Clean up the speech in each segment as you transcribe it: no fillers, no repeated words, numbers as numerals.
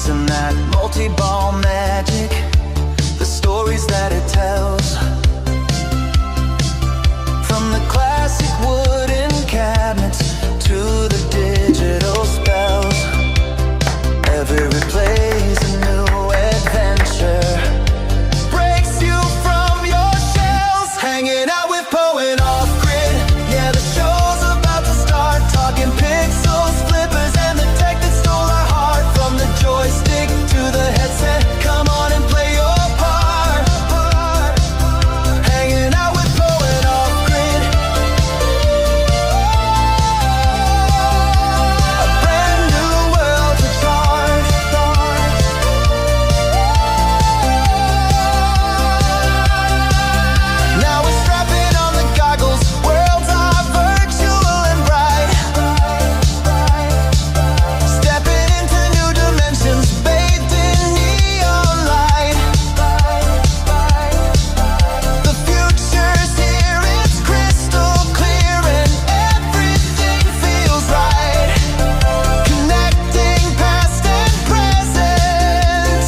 and that multi-ball magic, the stories that it tells. From the classic wooden cabinets to the digital spells, every play's a new adventure, breaks you from your shells. Hanging out with Poe and Offgrid, yeah, the show's about to start. Talking pixels, flippers, and the tech that stole our heart. From the joystick to the headset, come on and play your part. Hanging out with Poe and Offgrid, a brand new world to charge. Now we're strapping on the goggles, worlds are virtual and bright. Stepping into new dimensions, bathed in neon light. The future's here, it's crystal clear, and everything feels right. Connecting past and present.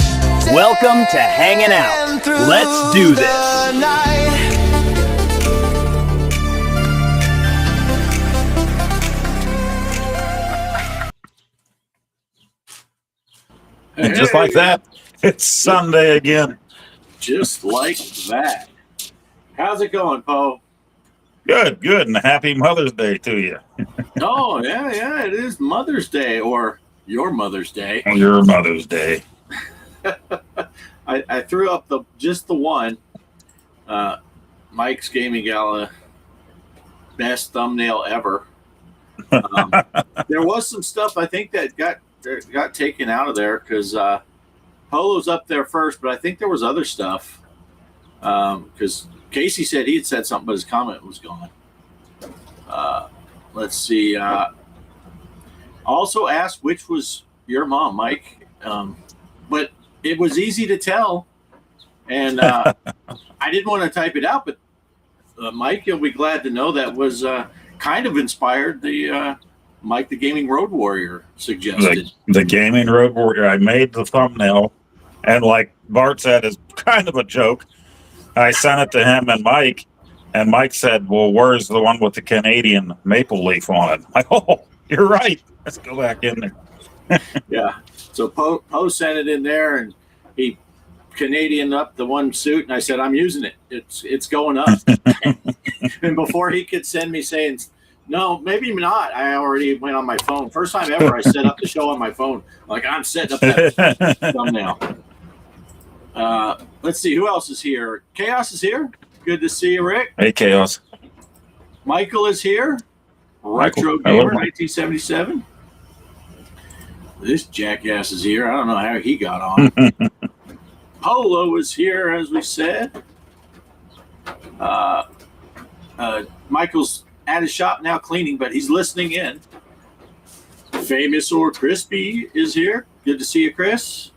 Welcome to Hangin' Out. Let's do this. The night. And just like that, it's Sunday again. Just like that. How's it going, Poe? Good, good, and happy Mother's Day to you. Oh, yeah, it is Mother's Day, or your Mother's Day. Your Mother's Day. I threw up just the one. Mike's Gaming Gala, best thumbnail ever. There was some stuff I think that got taken out of there because Polo's up there first, but I think there was other stuff because Casey said he had said something, but his comment was gone. Let's see. Also asked which was your mom, Mike, but it was easy to tell, and I didn't want to type it out, but Mike, you'll be glad to know that was kind of inspired the Mike the Gaming Road Warrior suggested. The Gaming Road Warrior. I made the thumbnail, and like Bart said, is kind of a joke. I sent it to him and Mike said, well, where's the one with the Canadian maple leaf on it? I'm like, oh, you're right. Let's go back in there. Yeah. So Poe sent it in there, and he Canadian up the one suit, and I said, I'm using it. It's going up. And before he could send me saying, no, maybe not, I already went on my phone. First time ever I set up the show on my phone. Like, I'm setting up that thumbnail. Let's see, who else is here? Kaos is here. Good to see you, Rick. Hey, Chaos. Michael is here. Michael. Retro Gamer, 1977. This jackass is here. I don't know how he got on. Polo is here, as we said. Michael's at his shop now cleaning, but he's listening in. Famous or Crispy is here. Good to see you, Chris.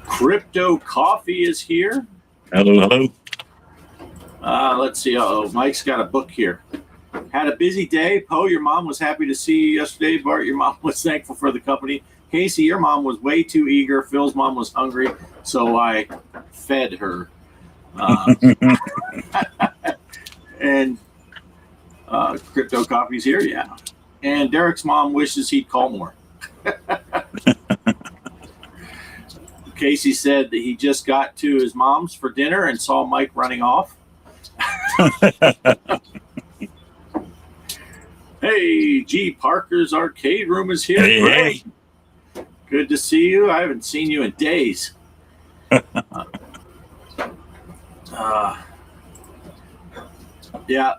Crypto Coffee is here. Hello, hello. Let's see. Mike's got a book here. Had a busy day. Poe, your mom was happy to see you yesterday. Bart, your mom was thankful for the company. Casey, your mom was way too eager. Phil's mom was hungry, so I fed her. And Crypto Coffee's here, yeah. And Derek's mom wishes he'd call more. Casey said that he just got to his mom's for dinner and saw Mike running off. Hey, G. Parker's Arcade Room is here. Hey. Good to see you. I haven't seen you in days. Yeah.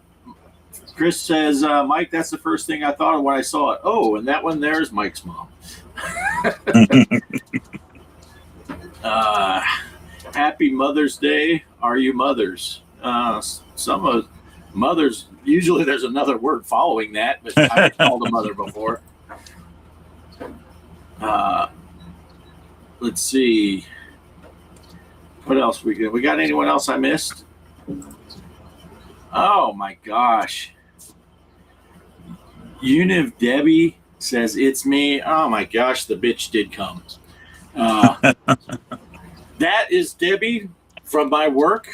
Chris says, Mike, that's the first thing I thought of when I saw it. Oh, and that one there is Mike's mom. Happy Mother's Day. Are you mothers? Some of mothers, usually there's another word following that, but I've called a mother before. Let's see. What else we got? We got anyone else I missed? Oh my gosh. Univ Debbie says, "It's me." Oh my gosh, the bitch did come. That is Debbie from my work.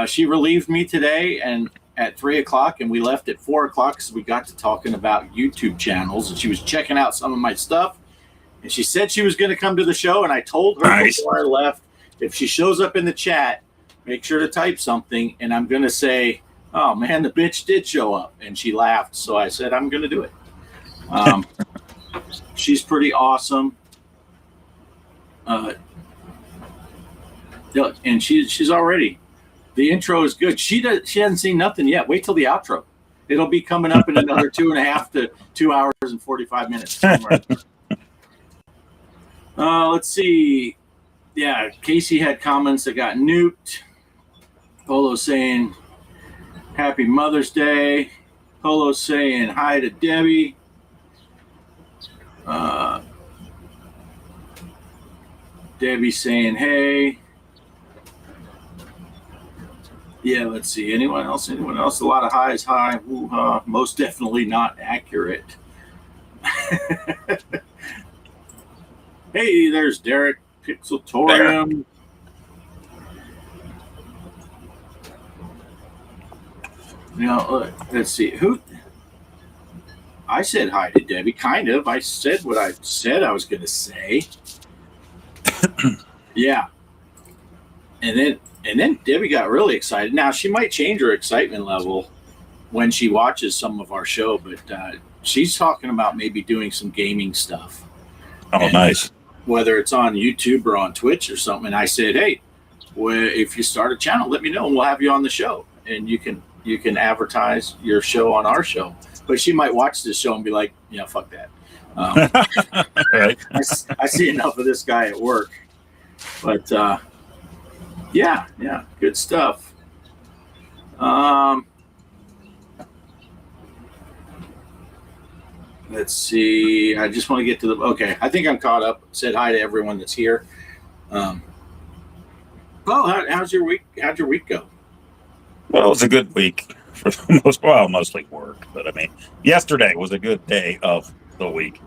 She relieved me today and at 3:00, and we left at 4:00 because we got to talking about YouTube channels, and she was checking out some of my stuff. And she said she was going to come to the show, and I told her before I left, if she shows up in the chat, make sure to type something, and I'm going to say, "Oh man, the bitch did show up," and she laughed. So I said, "I'm going to do it." She's pretty awesome. And she's already. The intro is good. She hasn't seen nothing yet. Wait till the outro. It'll be coming up in another 2.5 to 2 hours and 45 minutes. Let's see. Yeah, Casey had comments that got nuked. Polo saying Happy Mother's Day. Polo saying hi to Debbie. Debbie saying hey. Yeah, let's see. Anyone else? A lot of highs. Hi. Woo-ha. Most definitely not accurate. Hey, there's Derek. Pixeltorium. Now, let's see. Who? I said hi to Debbie. Kind of. I said what I said I was going to say. Yeah. And then Debbie got really excited. Now, she might change her excitement level when she watches some of our show, but she's talking about maybe doing some gaming stuff. Oh, and nice. Whether it's on YouTube or on Twitch or something. And I said, hey, if you start a channel, let me know and we'll have you on the show. And you can advertise your show on our show. But she might watch this show and be like, yeah, fuck that. Right. I see enough of this guy at work. But yeah, good stuff. Let's see. I just want to get to okay. I think I'm caught up. Said hi to everyone that's here. How's your week? How'd your week go? Well, it was a good week for the most. Well, mostly work, but I mean, yesterday was a good day of the week.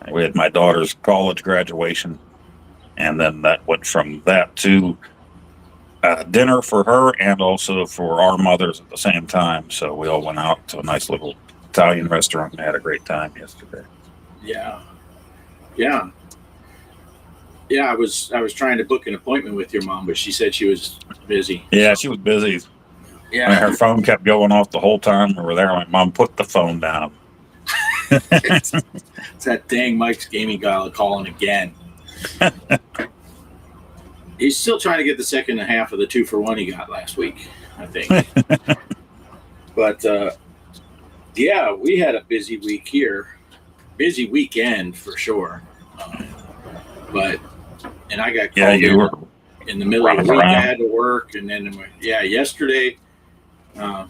We had my daughter's college graduation, and then that went from that to dinner for her and also for our mothers at the same time. So we all went out to a nice little Italian restaurant and had a great time yesterday. Yeah. I was trying to book an appointment with your mom, but she said she was busy. Yeah, she was busy. Yeah, her phone kept going off the whole time we were there. I'm like, Mom, put the phone down. It's that dang Mike's Gaming Gala calling again. He's still trying to get the second half of the 2-for-1 he got last week, I think. But yeah, we had a busy week here. Busy weekend for sure. And I got called you were in the middle of the week. I had to work, and then yesterday I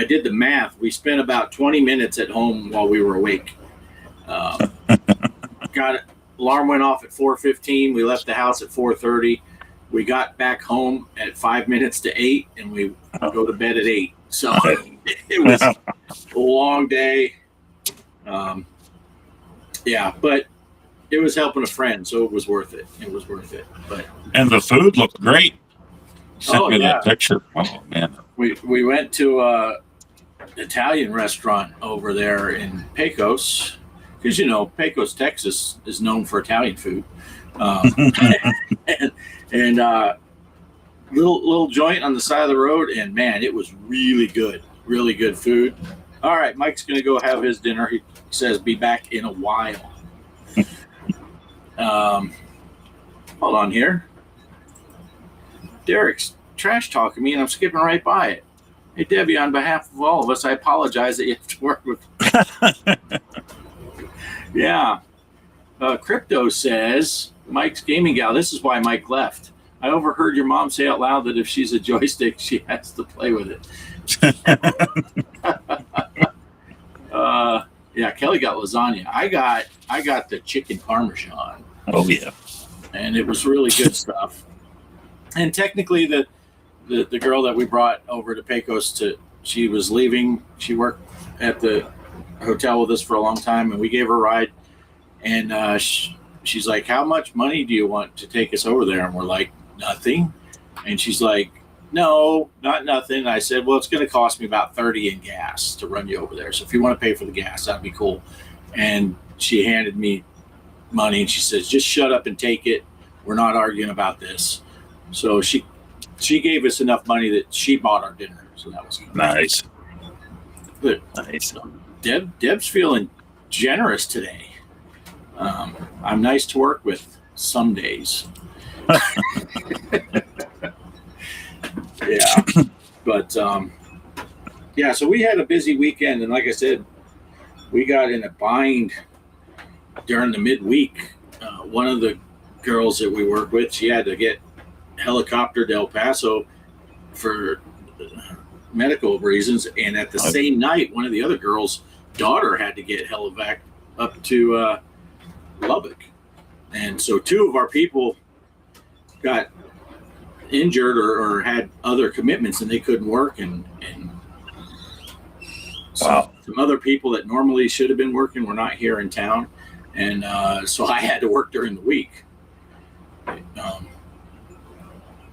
did the math. We spent about 20 minutes at home while we were awake. Alarm went off at 4:15. We left the house at 4:30. We got back home at 5 minutes to 8, and we go to bed at 8. So it was a long day. But it was helping a friend, so it was worth it. And the food looked great. Sent me that picture. Oh man. We went to an Italian restaurant over there in Pecos, because Pecos, Texas is known for Italian food. And little joint on the side of the road, and man, it was really good food. All right, Mike's gonna go have his dinner. He says be back in a while. Hold on here. Derek's trash talking me, and I'm skipping right by it. Hey Debbie, on behalf of all of us, I apologize that you have to work with. Yeah. Crypto says, Mike's Gaming Gal. This is why Mike left. I overheard your mom say out loud that if she's a joystick, she has to play with it. Yeah, Kelly got lasagna. I got the chicken parmesan. Oh yeah. And it was really good stuff. And technically the girl that we brought over to Pecos she was leaving. She worked at the hotel with us for a long time, and we gave her a ride. And she's like, "How much money do you want to take us over there?" And we're like, "Nothing." And she's like, "No, not nothing." And I said, "Well, it's going to cost me about 30 in gas to run you over there. So if you want to pay for the gas, that'd be cool." And she handed me money, and she says, "Just shut up and take it. We're not arguing about this." So she gave us enough money that she bought our dinner. So that was good. Nice. Good. Nice. Deb's feeling generous today. I'm nice to work with some days. Yeah. But, yeah, so we had a busy weekend. And like I said, we got in a bind during the midweek. One of the girls that we work with, she had to get helicoptered to El Paso for medical reasons. And at the same night, one of the other girls' daughter had to get helivac up to Lubbock. And so two of our people got injured or had other commitments, and they couldn't work. And Wow. some other people that normally should have been working were not here in town. And so I had to work during the week.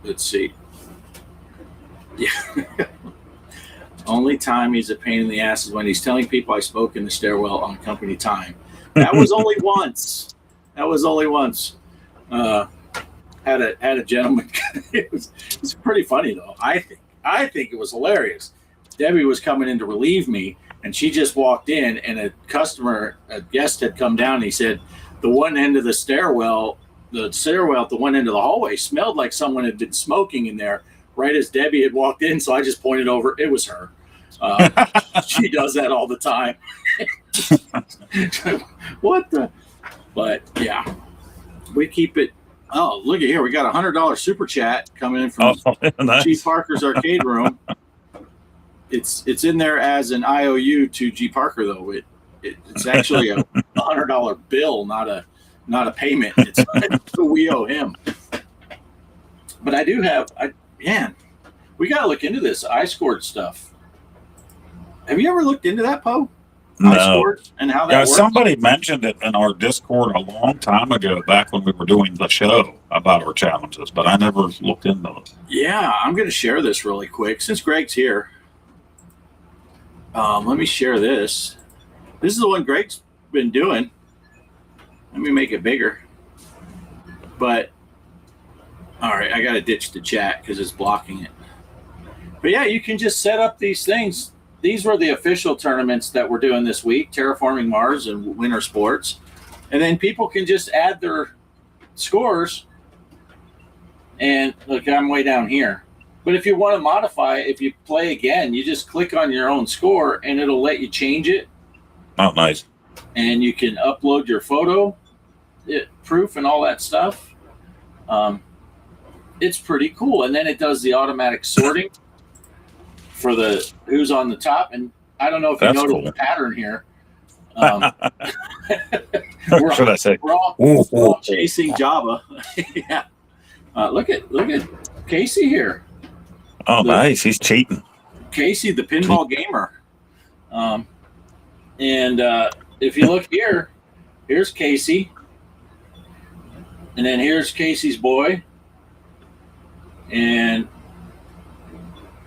Let's see. Yeah. Only time he's a pain in the ass is when he's telling people I spoke in the stairwell on company time. That was only once. That was only once. Had a gentleman. It was pretty funny though. I think it was hilarious. Debbie was coming in to relieve me, and she just walked in, and a guest had come down. And he said, the one end of the stairwell at the one end of the hallway smelled like someone had been smoking in there right as Debbie had walked in. So I just pointed over. It was her. She does that all the time. What the? But yeah, we keep it. Oh, look at here. We got $100 super chat coming in from Nice. G Parker's arcade room. It's in there as an IOU to G Parker though. It's actually a $100 bill, not a payment. It's we owe him. But I do have, we got to look into this iScored stuff. Have you ever looked into that, Poe? No. iScored and how that works? Somebody mentioned it in our Discord a long time ago, back when we were doing the show about our challenges, but I never looked into it. Yeah, I'm going to share this really quick since Greg's here. Let me share this. This is the one Greg's been doing. Let me make it bigger. But, all right, I got to ditch the chat because it's blocking it. But yeah, you can just set up these things. These were the official tournaments that we're doing this week, Terraforming Mars and Winter Sports. And then people can just add their scores. And look, I'm way down here. But if you want to modify, if you play again, you just click on your own score and it'll let you change it. Oh, nice. And you can upload your photo proof and all that stuff. It's pretty cool. And then it does the automatic sorting for the who's on the top. And I don't know if you noticed the pattern here. What should I say? We're all chasing Jabba. Yeah. Look at Casey here. Oh, nice. He's cheating. Casey, the pinball gamer. And if you look here, here's Casey. And then here's Casey's boy. And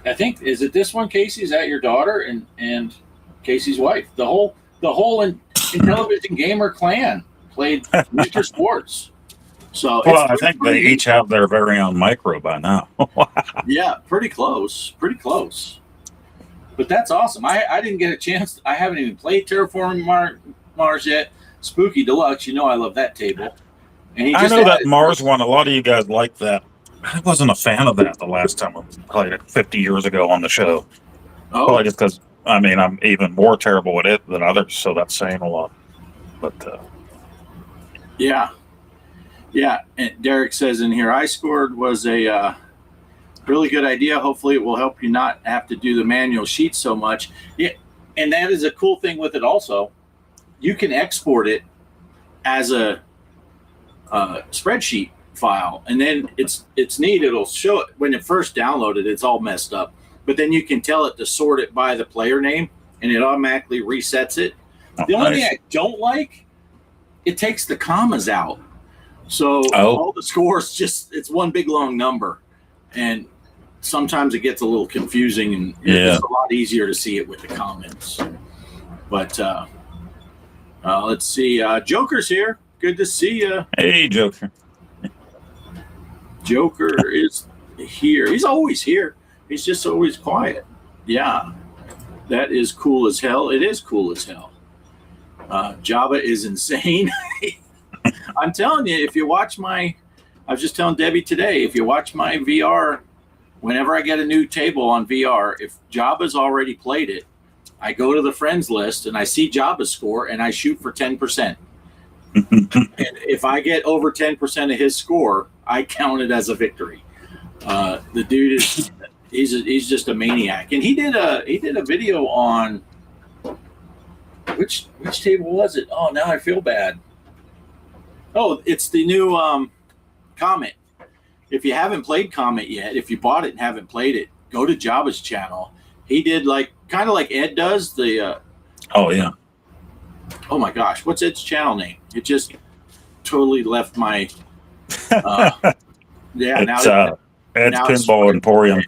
I think, is it this one, Casey? Is that your daughter and Casey's wife? The whole Intellivision Gamer clan played Winter Sports. So well, I think they each have their very own micro by now. Yeah, pretty close. But that's awesome. I didn't get a chance. I haven't even played Terraforming Mars yet. Spooky Deluxe, you know I love that table. And I know that Mars one, a lot of you guys like that. I wasn't a fan of that the last time we played it 50 years ago on the show. Oh. Probably just because, I'm even more terrible at it than others, so that's saying a lot. But, Yeah. And Derek says in here, iScored was a really good idea. Hopefully it will help you not have to do the manual sheet so much. Yeah, and that is a cool thing with it also. You can export it as a spreadsheet file, and then it's neat. It'll show it when it first downloaded. It's all messed up, but then you can tell it to sort it by the player name, and it automatically resets it. The only thing I don't like, it takes the commas out. So all the scores it's one big long number. And sometimes it gets a little confusing, and it's a lot easier to see it with the comments. But let's see. Joker's here. Good to see you. Hey, Joker. Joker is here. He's always here. He's just always quiet. Yeah. That is cool as hell. It is cool as hell. Jabba is insane. I'm telling you, if you watch I was just telling Debbie today, if you watch my VR, whenever I get a new table on VR, if Jabba's already played it, I go to the friends list and I see Jabba's score and I shoot for 10%. And if I get over 10% of his score, I count it as a victory. The dude is he's just a maniac. And he did a video on which table was it? Oh, now I feel bad. Oh, it's the new Comet. If you haven't played Comet yet, if you bought it and haven't played it, go to Jabba's channel. He did kind of like Ed does the. Oh yeah. Oh my gosh, what's Ed's channel name? It just totally left my. Yeah, it's Ed's Pinball Emporium.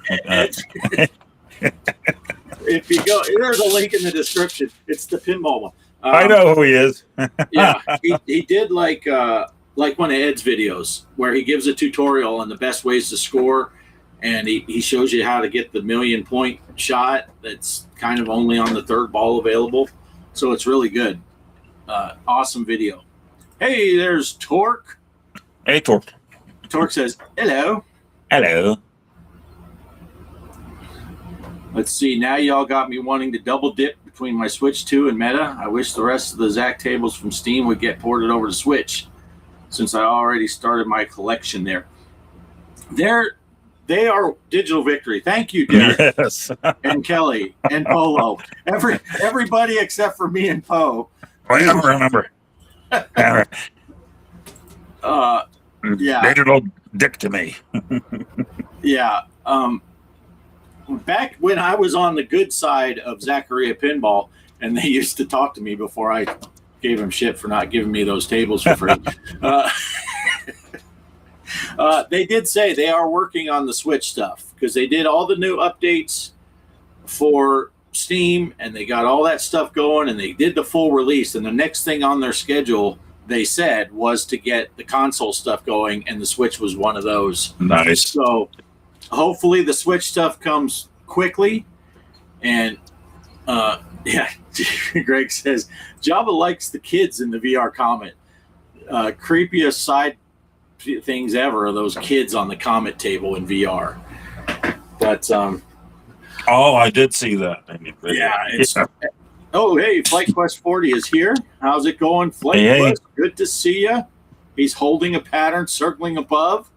If you go, there's a link in the description. It's the pinball one. I know who he is. Yeah, he did like one of Ed's videos where he gives a tutorial on the best ways to score, and he shows you how to get the 1,000,000-point shot that's kind of only on the third ball available. So it's really good. Awesome video. Hey, there's Torque. Hey, Torque. Torque says, hello. Hello. Let's see. Now y'all got me wanting to double dip between my Switch 2 and Meta. I wish the rest of the Zach tables from Steam would get ported over to Switch, since I already started my collection there. They are digital victory. Thank you, Derek. Yes. And Kelly and Polo. Everybody except for me and Poe. I don't remember. Yeah. Digital dick to me. Yeah. Back when I was on the good side of Zachariah Pinball, and they used to talk to me before I gave him shit for not giving me those tables for free. They did say they are working on the Switch stuff, because they did all the new updates for Steam, and they got all that stuff going, and they did the full release. And the next thing on their schedule, they said, was to get the console stuff going, and the Switch was one of those. Nice. So hopefully the Switch stuff comes quickly. And yeah, Greg says Jabba likes the kids in the VR comment. Creepiest side things ever are those kids on the Comet table in VR. But oh, I did see that. Yeah. Oh, hey, Flight Quest 40 is here. How's it going, Flight Quest? Good to see you. He's holding a pattern, circling above.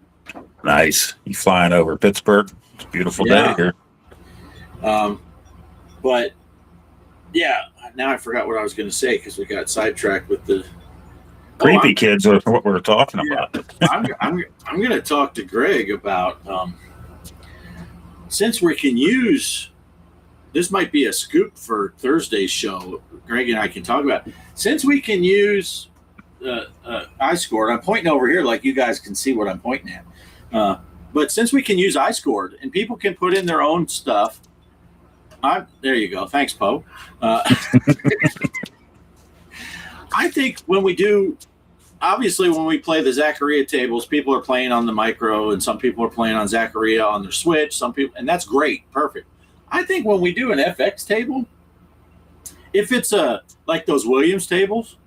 Nice. He's flying over Pittsburgh. It's a beautiful day here. But yeah, now I forgot what I was going to say because we got sidetracked with the creepy kids are what we're talking about. I'm going to talk to Greg about since we can use. This might be a scoop for Thursday's show. Greg and I can talk about. Since we can use iScored, I'm pointing over here like you guys can see what I'm pointing at. But since we can use iScored and people can put in their own stuff, there you go. Thanks, Poe. I think when we do, obviously when we play the Zachariah tables, people are playing on the micro and some people are playing on Zachariah on their Switch. Some people, and that's great. Perfect. I think when we do an FX table, if it's like those Williams tables,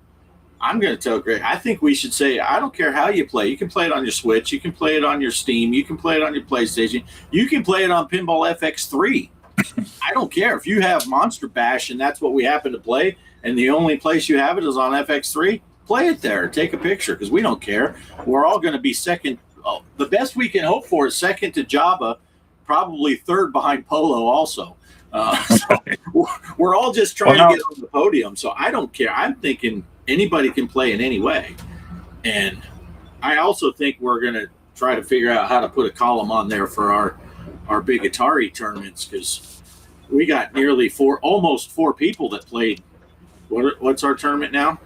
I'm going to tell Greg, I think we should say, I don't care how you play. You can play it on your Switch. You can play it on your Steam. You can play it on your PlayStation. You can play it on Pinball FX3. I don't care. If you have Monster Bash and that's what we happen to play, and the only place you have it is on FX3, play it there. Take a picture because we don't care. We're all going to be second. Oh, the best we can hope for is second to Jabba, probably third behind Polo also. So we're all just trying to get on the podium. So I don't care. I'm thinking anybody can play in any way. And I also think we're going to try to figure out how to put a column on there for our big Atari tournaments because we got nearly almost four people that played what's our tournament now?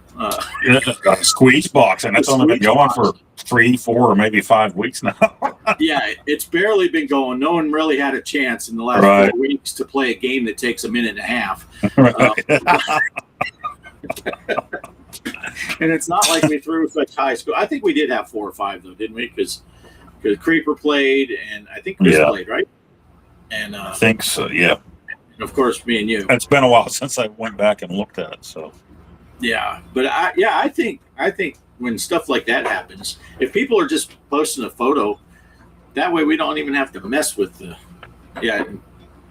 Squeeze box, and it's only been going for 3, 4, or maybe 5 weeks now. Yeah, it's barely been going. No one really had a chance in the last 4 weeks to play a game that takes a minute and a half. And it's not like we threw such high score. I think we did have 4 or 5 though, didn't we? Because Creeper played, and I think Chris played, right? And I think so. Yeah. And of course, me and you. It's been a while since I went back and looked at it. So. Yeah, but I think when stuff like that happens, if people are just posting a photo, that way we don't even have to mess with the. Yeah,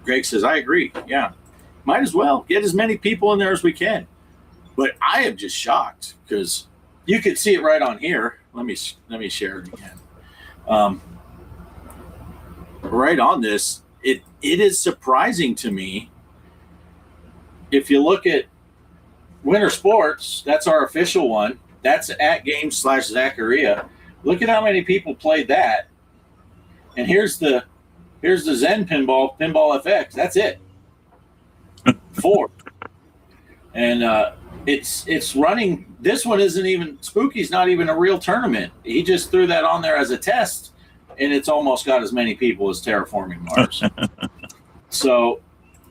Greg says I agree. Yeah, might as well get as many people in there as we can. But I am just shocked because you could see it right on here. Let me share it again. Right on this, it is surprising to me. If you look at Winter Sports, that's our official one. That's at Games/Zacharia. Look at how many people played that. And here's the Zen Pinball FX. That's it. 4. And it's running. This one isn't even Spooky's not even a real tournament. He just threw that on there as a test, and it's almost got as many people as Terraforming Mars. So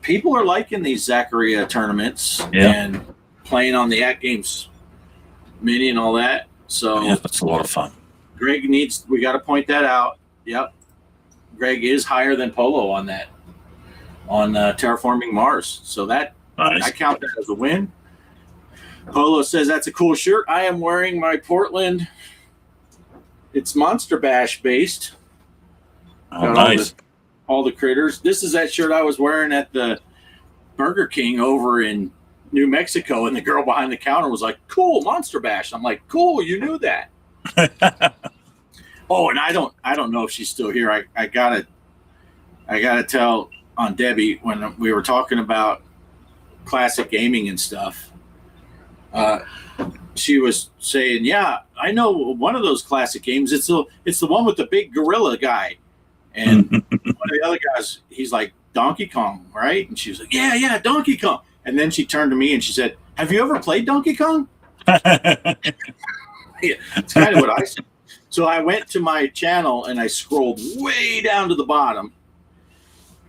people are liking these Zacharia tournaments and playing on the At Games Mini and all that. So yeah, that's a lot of fun. Greg we got to point that out. Yep. Greg is higher than Polo on that, on Terraforming Mars. So that nice. I count that as a win. Polo says that's a cool shirt. I am wearing my Portland. It's Monster Bash based. Oh, nice. All the critters. This is that shirt I was wearing at the Burger King over in New Mexico, and the girl behind the counter was like, "Cool, Monster Bash." I'm like, "Cool, you knew that." Oh, and I don't know if she's still here. I gotta tell on Debbie when we were talking about classic gaming and stuff. She was saying, "Yeah, I know one of those classic games. It's the one with the big gorilla guy." And one of the other guys, he's like, "Donkey Kong, right?" And she was like, "Yeah, Donkey Kong." And then she turned to me and she said, "Have you ever played Donkey Kong?" Yeah, it's kind of what I said. So I went to my channel and I scrolled way down to the bottom.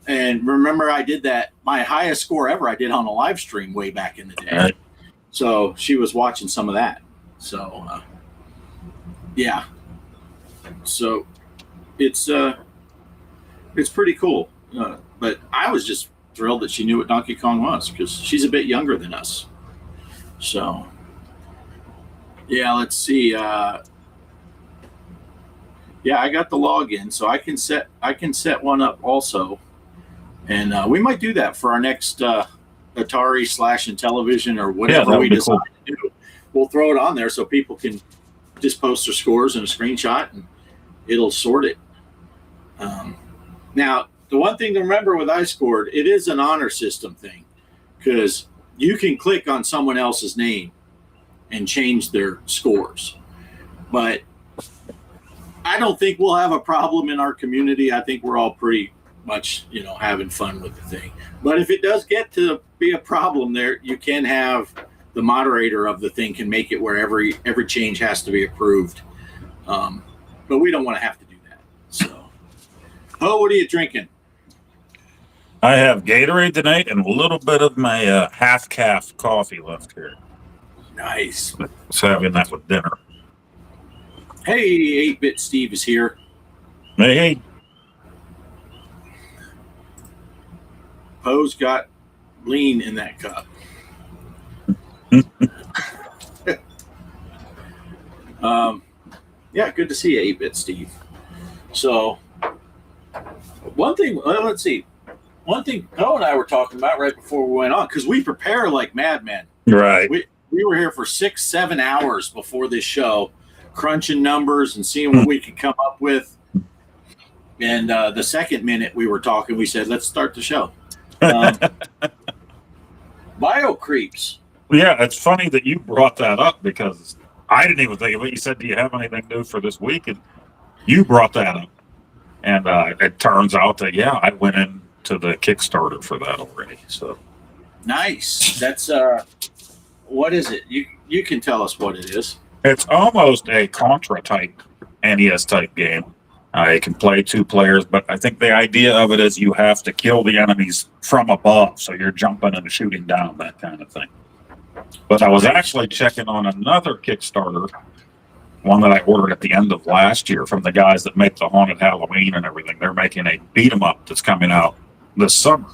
And remember, I did that. My highest score ever I did on a live stream way back in the day. Right. So she was watching some of that. So, yeah. So it's pretty cool. But I was just thrilled that she knew what Donkey Kong was because she's a bit younger than us. So, yeah, let's see. Yeah, I got the login, so I can set one up also, and we might do that for our next Atari/Intellivision or whatever we decide to do. We'll throw it on there so people can just post their scores in a screenshot, and it'll sort it. Now, the one thing to remember with iScored, it is an honor system thing because you can click on someone else's name and change their scores, but I don't think we'll have a problem in our community. I think we're all pretty much, having fun with the thing. But if it does get to be a problem there, you can have the moderator of the thing can make it where every change has to be approved. But we don't want to have to do that. So, what are you drinking? I have Gatorade tonight and a little bit of my half-calf coffee left here. Nice. So having that with dinner. Hey, 8-Bit Steve is here. Hey. Poe's got lean in that cup. Yeah, good to see you, 8-Bit Steve. So, one thing, let's see. One thing Poe and I were talking about right before we went on, because we prepare like madmen. Right. We were here for 6-7 hours before this show, crunching numbers and seeing what we could come up with. And the second minute we were talking, we said, let's start the show. Bio creeps. Yeah, it's funny that you brought that up because I didn't even think of it. You said, do you have anything new for this week? And you brought that up. And it turns out that, I went into the Kickstarter for that already. So nice. That's What is it? You can tell us what it is. It's almost a Contra type NES type game. You can play 2 players, but I think the idea of it is you have to kill the enemies from above, so you're jumping and shooting down, that kind of thing. But I was actually checking on another Kickstarter, one that I ordered at the end of last year from the guys that make the Haunted Halloween and everything. They're making a beat 'em up that's coming out this summer.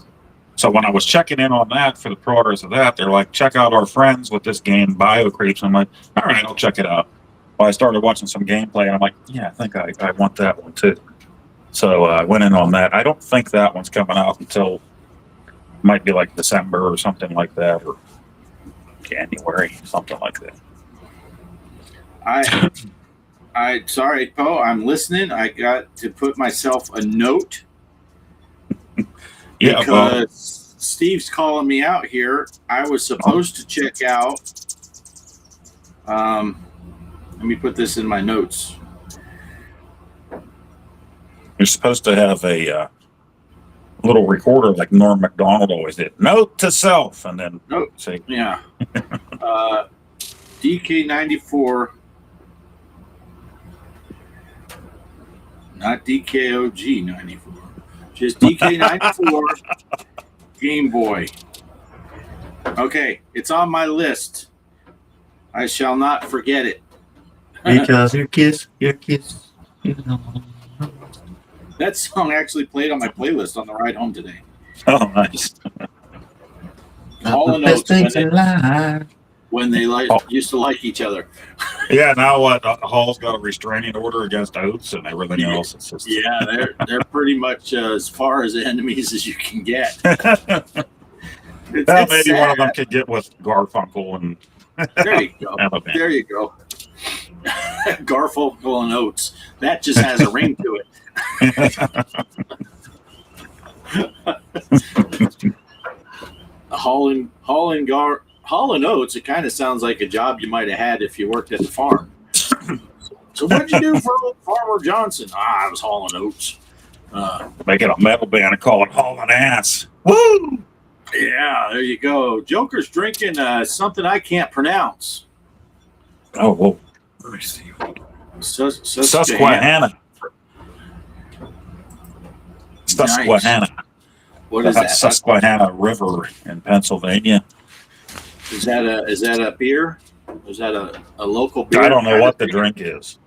So when I was checking in on that for the pre-orders of that, they're like, check out our friends with this game, Bio Creeps. I'm like, all right, I'll check it out. Well, I started watching some gameplay, and I'm like, yeah, I think I want that one too. So I went in on that. I don't think that one's coming out until might be like December or something like that, or January, something like that. Sorry, Poe, I'm listening. I got to put myself a note. Yeah, because Steve's calling me out here. I was supposed to check out. Let me put this in my notes. You're supposed to have a little recorder like Norm Macdonald always did. Note to self, and then say, yeah. DK94, not DKOG 94, just DK94 Game Boy. Okay, it's on my list. I shall not forget it. because your kiss. That song actually played on my playlist on the ride home today. Oh, nice. Hall and Oates when they used to like each other. Yeah, now what? Hall's got a restraining order against Oates and everything else. It's just... Yeah, they're pretty much as far as enemies as you can get. Maybe sad. One of them could get with Garfunkel and. There you go. There you go. Garfunkel and Oates. That just has a ring to it. Hall and Oates. It kind of sounds like a job you might have had if you worked at the farm. So what'd you do for old Farmer Johnson? I was hauling oats. Making a metal band and call it hauling ass. Woo! Yeah, there you go. Joker's drinking something I can't pronounce. Oh, well, let me see. Susquehanna. Susquehanna. Nice. What is that? Susquehanna River in Pennsylvania. Is that a beer? Is that a local beer? I don't know what the drink is.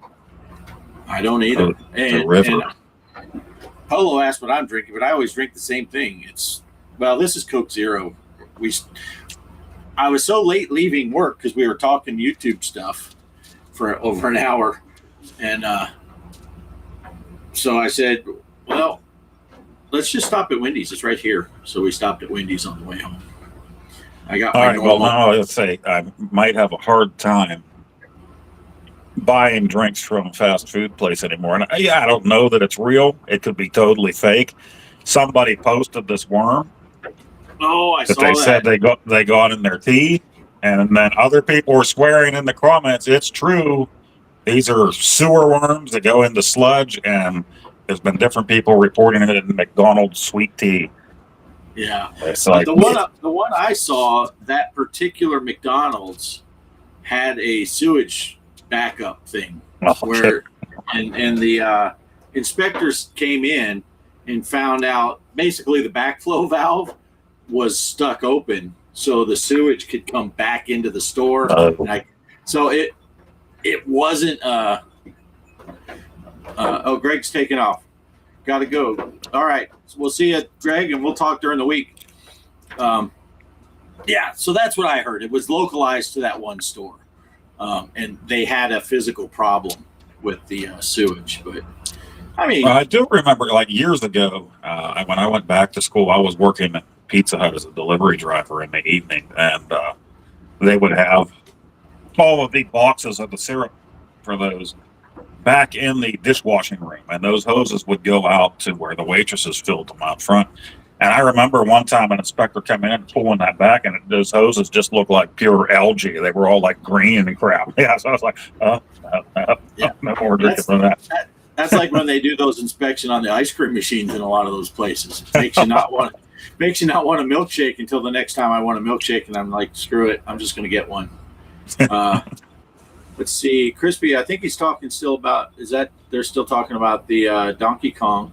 I don't either. The river. And Polo asked what I'm drinking, but I always drink the same thing. This is Coke Zero. I was so late leaving work because we were talking YouTube stuff for over an hour, and so I said, well, let's just stop at Wendy's. It's right here. So we stopped at Wendy's on the way home. I got. All right. Well, now let's say I might have a hard time buying drinks from a fast food place anymore. And I don't know that it's real. It could be totally fake. Somebody posted this worm. Oh, I saw that. They said they got in their tea, and then other people were swearing in the comments. It's true. These are sewer worms that go into sludge, and there's been different people reporting it in McDonald's sweet tea. Yeah, it's like, the one I saw, that particular McDonald's had a sewage backup thing where, and the inspectors came in and found out basically the backflow valve was stuck open, so the sewage could come back into the store. So it wasn't. Greg's taking off. Got to go. All right. We'll see you, Greg, and we'll talk during the week. Yeah, so that's what I heard. It was localized to that one store, and they had a physical problem with the sewage. But I mean, I do remember, like years ago, when I went back to school, I was working at Pizza Hut as a delivery driver in the evening, and they would have all of the boxes of the syrup for those back in the dishwashing room, and those hoses would go out to where the waitresses filled them out front. And I remember one time an inspector coming in and pulling that back, and those hoses just looked like pure algae. They were all like green and crap. Yeah, so I was like, no more drinking from that. That's like when they do those inspection on the ice cream machines in a lot of those places. It makes you not want Makes you not want a milkshake until the next time I want a milkshake, and I'm like, screw it, I'm just going to get one. Let's see, Crispy. I think he's talking still about. Is that they're still talking about the Donkey Kong?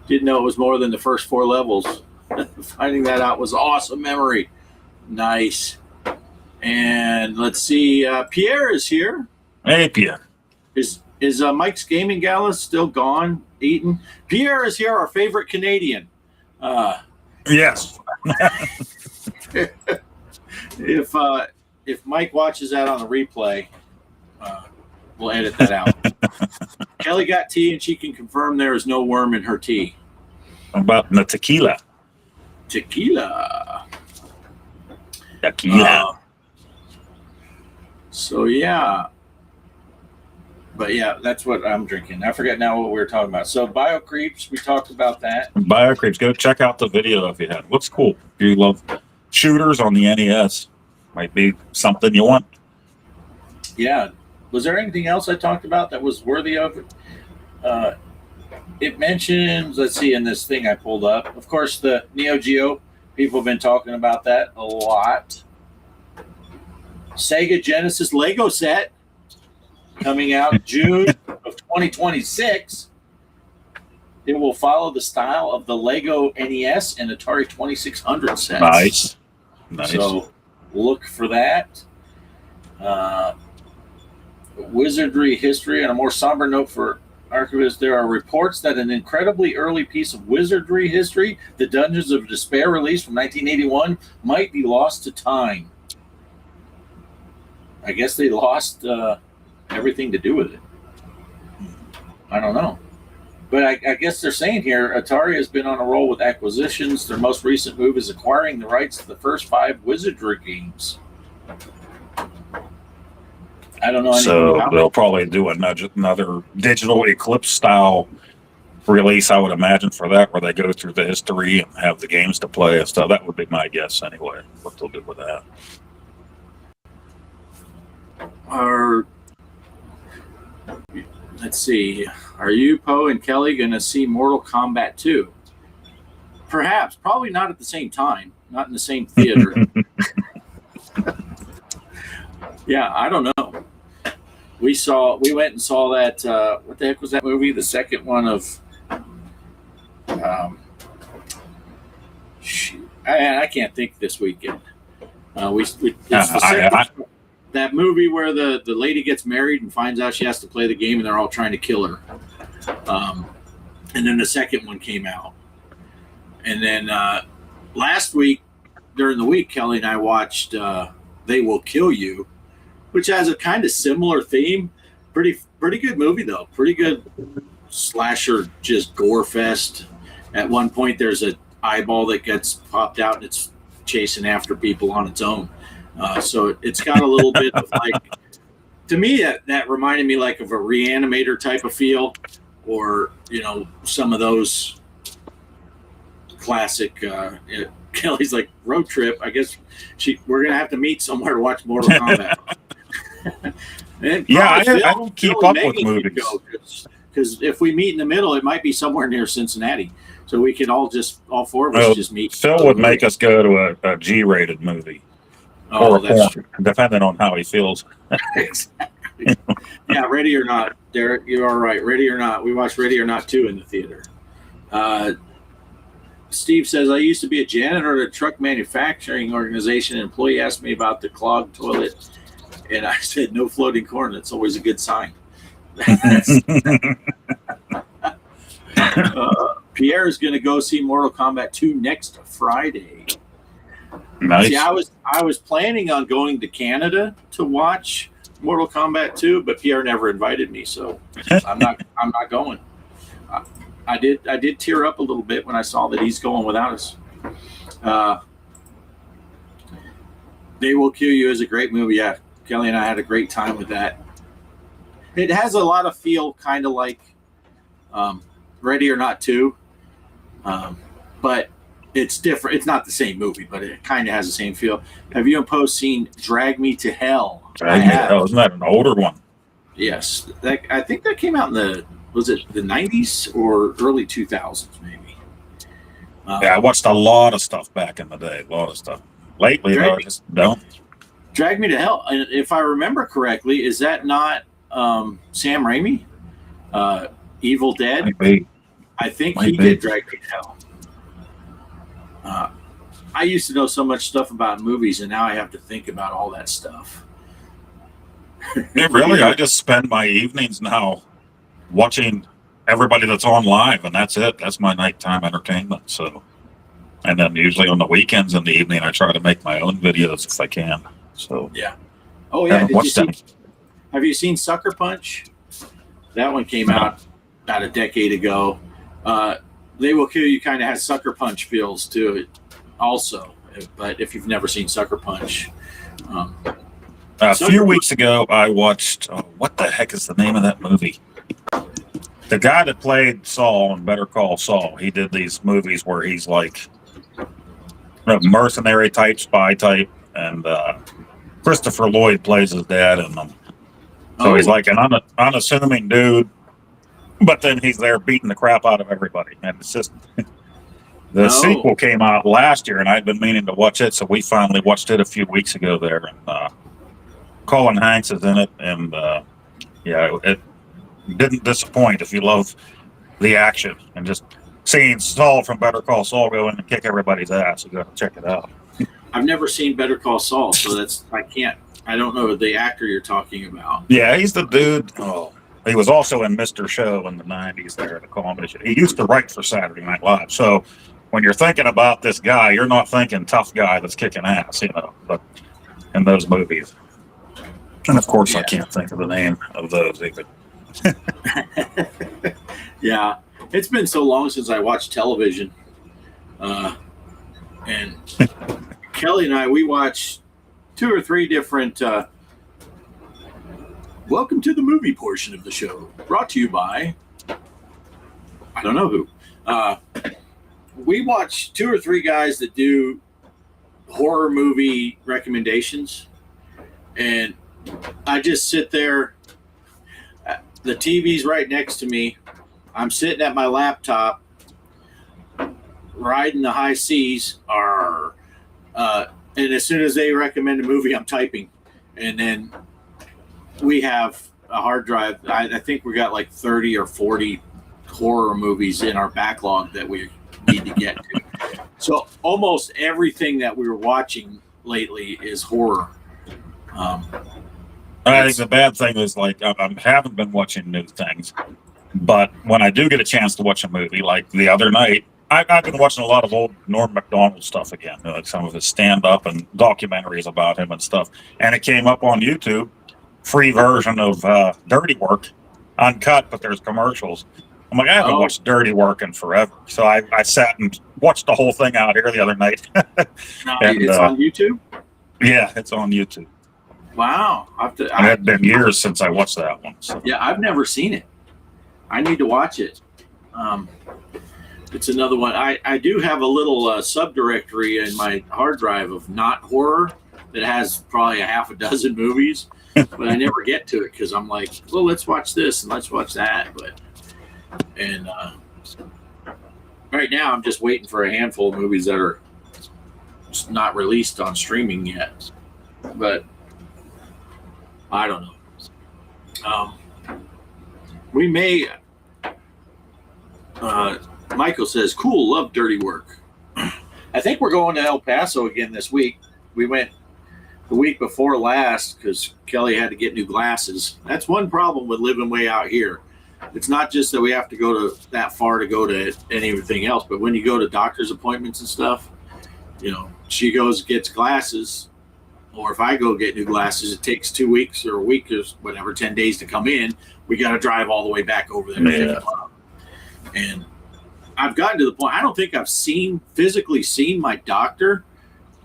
Didn't know it was more than the first 4 levels. Finding that out was awesome memory. Nice. And let's see, Pierre is here. Hey, Pierre. Is Mike's Gaming Gala still gone, eaten? Pierre is here, our favorite Canadian. Yes. If Mike watches that on the replay, we'll edit that out. Kelly got tea, and she can confirm there is no worm in her tea. About the tequila. Tequila. So yeah. But yeah, that's what I'm drinking. I forget now what we were talking about. So Bio Creeps, we talked about that. Bio Creeps, go check out the video if you have. Looks cool. If you love shooters on the NES, might be something you want. Yeah. Was there anything else I talked about that was worthy of it? It mentions, let's see, in this thing I pulled up, of course, the Neo Geo. People have been talking about that a lot. Sega Genesis Lego set coming out June of 2026. It will follow the style of the Lego NES and Atari 2600 sets. Nice. So look for that. Wizardry history. On a more somber note for archivists, there are reports that an incredibly early piece of wizardry history, the Dungeons of Despair release from 1981, might be lost to time. I guess they lost everything to do with it. I don't know. But I guess they're saying here, Atari has been on a roll with acquisitions. Their most recent move is acquiring the rights to the first 5 Wizardry games. I don't know anything about they'll probably do another digital Eclipse style release, I would imagine, for that, where they go through the history and have the games to play and stuff. That would be my guess anyway, what they'll do with that. Let's see. Are you, Poe, and Kelly going to see Mortal Kombat 2? Perhaps. Probably not at the same time. Not in the same theater. Yeah, I don't know. We went and saw that. What the heck was that movie? The second one of. Shoot, I can't think this weekend. That movie where the lady gets married and finds out she has to play the game, and they're all trying to kill her. And then the second one came out, and then last week during the week, Kelly and I watched They Will Kill You, which has a kind of similar theme. Pretty good movie though. Pretty good slasher, just gore fest. At one point, there's an eyeball that gets popped out and it's chasing after people on its own. So it's got a little bit of like, to me, that reminded me like of a Reanimator type of feel, or some of those classic. Kelly's like, road trip. I guess we're gonna have to meet somewhere to watch Mortal Kombat. Yeah, I don't keep up with movies. Because if we meet in the middle, it might be somewhere near Cincinnati. So we could all 4 of us just meet. Phil would make us go to a G-rated movie. Oh, that's true. Depending on how he feels. Exactly. Yeah, Ready or Not. Derek, you are right. Ready or Not. We watched Ready or Not 2 in the theater. Steve says, I used to be a janitor at a truck manufacturing organization. An employee asked me about the clogged toilet, and I said, no floating corn. That's always a good sign. Pierre is going to go see Mortal Kombat 2 next Friday. Nice. See, I was planning on going to Canada to watch Mortal Kombat 2, but Pierre never invited me, so I'm not going. I did tear up a little bit when I saw that he's going without us. They Will Kill You is a great movie. Yeah, Kelly and I had a great time with that. It has a lot of feel kind of like Ready or Not 2, but it's different. It's not the same movie, but it kind of has the same feel. Have you and Poe seen Drag Me to Hell? Drag Me to Hell. Isn't that an older one? Yes. I think that came out in was it the 90s or early 2000s maybe? Yeah, I watched a lot of stuff back in the day. A lot of stuff. Lately, though, I just don't. Drag Me to Hell. And if I remember correctly, is that not Sam Raimi? Evil Dead? Maybe. I think he did Drag Me to Hell. I used to know so much stuff about movies, and now I have to think about all that stuff. Really, I just spend my evenings now watching everybody that's on live, and that's it. That's my nighttime entertainment. So, and then usually on the weekends in the evening, I try to make my own videos if I can. So, yeah. Oh yeah. Have you seen Sucker Punch? That one came out about a decade ago. They Will Kill You kind of has Sucker Punch feels to it, also. But if you've never seen Sucker Punch, a few weeks ago, I watched. What the heck is the name of that movie? The guy that played Saul in Better Call Saul, he did these movies where he's like a mercenary type, spy type, and Christopher Lloyd plays his dad in them. So he's like an unassuming dude, but then he's there beating the crap out of everybody. And it's just the sequel came out last year, and I'd been meaning to watch it, so we finally watched it a few weeks ago there. And Colin Hanks is in it, and it didn't disappoint if you love the action and just seeing Saul from Better Call Saul go in and kick everybody's ass. You got to check it out. I've never seen Better Call Saul, so I don't know the actor you're talking about. Yeah, he's the dude. Oh, he was also in Mr. Show in the 90s there, the comedy show. He used to write for Saturday Night Live. So when you're thinking about this guy, you're not thinking tough guy that's kicking ass, but in those movies. And of course, I can't think of the name of those either. Yeah, it's been so long since I watched television. And Kelly and I, we watch 2 or 3 different welcome to the movie portion of the show, brought to you by I don't know who. We watch 2 or 3 guys that do horror movie recommendations, and I just sit there. The TV's right next to me. I'm sitting at my laptop, riding the high seas. And as soon as they recommend a movie, I'm typing. And then we have a hard drive. I think we got like 30 or 40 horror movies in our backlog that we need to get to. So almost everything that we were watching lately is horror. I think the bad thing is, like, I haven't been watching new things, but when I do get a chance to watch a movie, like the other night, I've been watching a lot of old Norm Macdonald stuff again, like some of his stand-up and documentaries about him and stuff. And it came up on YouTube, free version of Dirty Work, uncut, but there's commercials. I'm like, I haven't watched Dirty Work in forever. So I sat and watched the whole thing out here the other night. And, it's on YouTube? Yeah, it's on YouTube. Wow. It had been years since I watched that one. So. Yeah, I've never seen it. I need to watch it. It's another one. I do have a little subdirectory in my hard drive of not horror that has probably a half a dozen movies, but I never get to it because I'm like, well, let's watch this and let's watch that. And right now I'm just waiting for a handful of movies that are just not released on streaming yet. But I don't know. We may. Michael says, "Cool, love Dirty Work." I think we're going to El Paso again this week. We went the week before last because Kelly had to get new glasses. That's one problem with living way out here. It's not just that we have to go to that far to go to anything else, but when you go to doctor's appointments and stuff, she goes gets glasses. Or if I go get new glasses, it takes 2 weeks or a week or whatever, 10 days to come in. We got to drive all the way back over there. Yeah. And I've gotten to the point, I don't think I've physically seen my doctor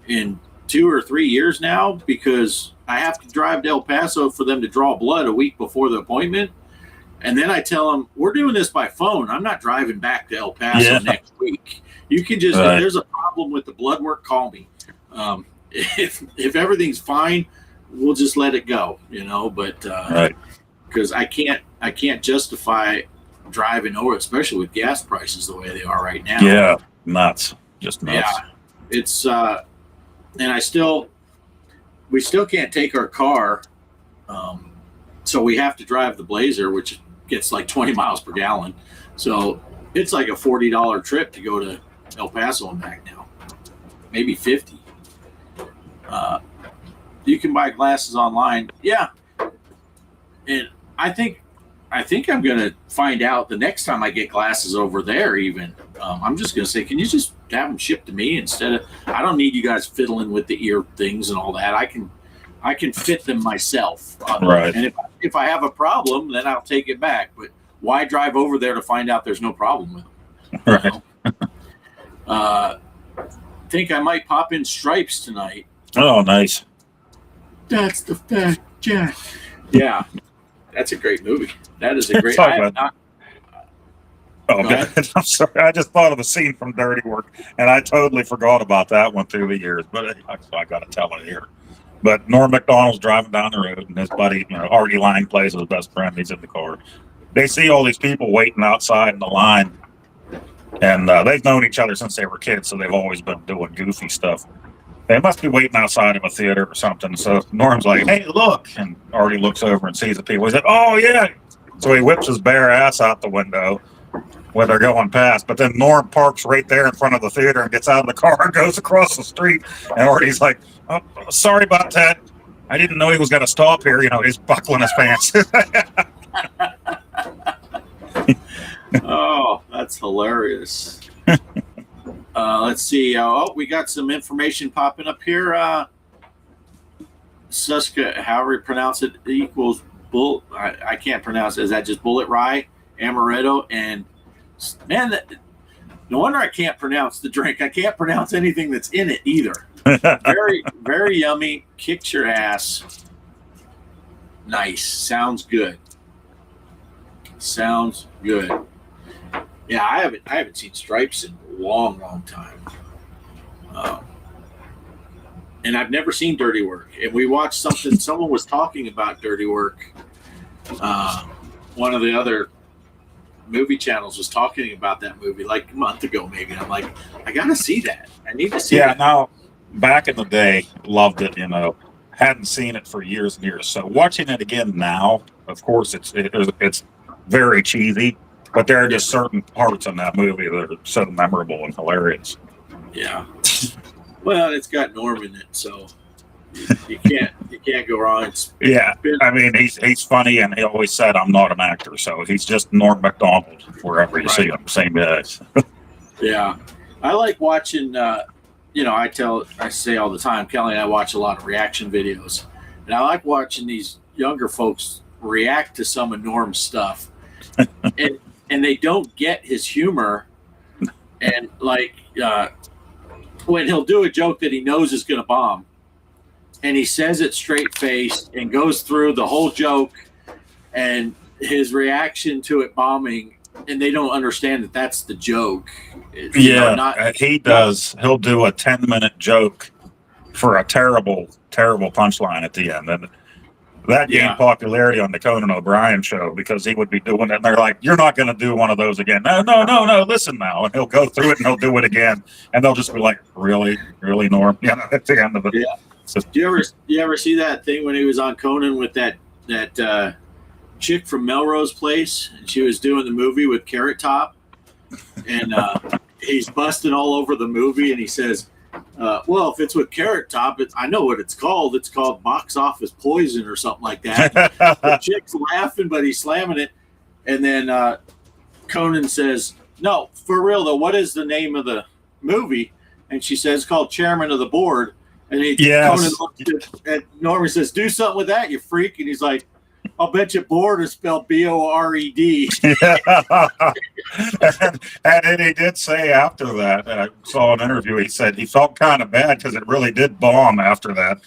in 2 or 3 years now because I have to drive to El Paso for them to draw blood a week before the appointment. And then I tell them, we're doing this by phone. I'm not driving back to El Paso next week. You can just, if there's a problem with the blood work, call me. If everything's fine, we'll just let it go, but because I can't justify driving over, especially with gas prices the way they are right now. Yeah. nuts, just nuts. Yeah, it's and we still can't take our car, so we have to drive the Blazer, which gets like 20 miles per gallon. So it's like a $40 trip to go to El Paso and back now, maybe 50. You can buy glasses online, yeah, and I think I'm gonna find out the next time I get glasses over there. Even I'm just gonna say, can you just have them shipped to me instead of? I don't need you guys fiddling with the ear things and all that. I can fit them myself. Right. And if I have a problem, then I'll take it back. But why drive over there to find out there's no problem with them? Right. Think I might pop in Stripes tonight. Oh, nice. That's the fact, Jack. Yeah, that's a great movie. That is a great. Talk I have about- not. Oh, Go ahead. I'm sorry. I just thought of the scene from Dirty Work, and I totally forgot about that one through the years. But I got to tell it here. But Norm Macdonald's driving down the road, and his buddy, Artie Lang, plays his best friend. He's in the car. They see all these people waiting outside in the line, and they've known each other since they were kids, so they've always been doing goofy stuff. They must be waiting outside of a theater or something. So Norm's like, "Hey, look!" And Artie looks over and sees the people. He's like, "Oh yeah!" So he whips his bare ass out the window when they're going past. But then Norm parks right there in front of the theater and gets out of the car and goes across the street. And Artie's like, "Oh, sorry about that. I didn't know he was going to stop here." He's buckling his pants. Oh, that's hilarious. Let's see. We got some information popping up here. Suska, however you pronounce it, equals bull. I can't pronounce it. Is that just bullet rye, amaretto, and man, no wonder I can't pronounce the drink. I can't pronounce anything that's in it either. Very, very yummy. Kicks your ass. Nice. Sounds good. Sounds good. Yeah, I haven't seen Stripes in a long time. And I've never seen Dirty Work. And we watched something. Someone was talking about Dirty Work. One of the other movie channels was talking about that movie like a month ago, maybe. And I'm like, I gotta see that. I need to see Yeah, that. now, back in the day, loved it, hadn't seen it for years and years. So watching it again now, of course, it's very cheesy, but there are just certain parts in that movie that are so memorable and hilarious. Yeah. Well, it's got Norm in it, so you can't go wrong. I mean, he's funny, and he always said, "I'm not an actor," so he's just Norm Macdonald wherever you see him. Same guys. Yeah, I like watching. I say all the time, Kelly and I watch a lot of reaction videos, and I like watching these younger folks react to some of Norm's stuff, and they don't get his humor, and when he'll do a joke that he knows is going to bomb, and he says it straight faced and goes through the whole joke, and his reaction to it bombing, and they don't understand that that's the joke. He does. He'll do a 10-minute joke for a terrible, terrible punchline at the end, and that gained popularity on the Conan O'Brien show because he would be doing it, and they're like, "You're not going to do one of those again." No, listen now. And he'll go through it, and he'll do it again, and they'll just be like, really, Norm? At the end of it. Yeah. So, Do you ever see that thing when he was on Conan with that chick from Melrose Place, and she was doing the movie with Carrot Top, and he's busting all over the movie, and he says, well, if it's with Carrot Top, I know what it's called. It's called Box Office Poison or something like that. The chick's laughing, but he's slamming it. And then Conan says, "No, for real though, what is the name of the movie?" And she says, "It's called Chairman of the Board." And Conan looks at Norm and says, "Do something with that, you freak." And he's like, "I'll bet you board is spelled Bored." And he did say after that, I saw an interview, he said he felt kind of bad because it really did bomb after that.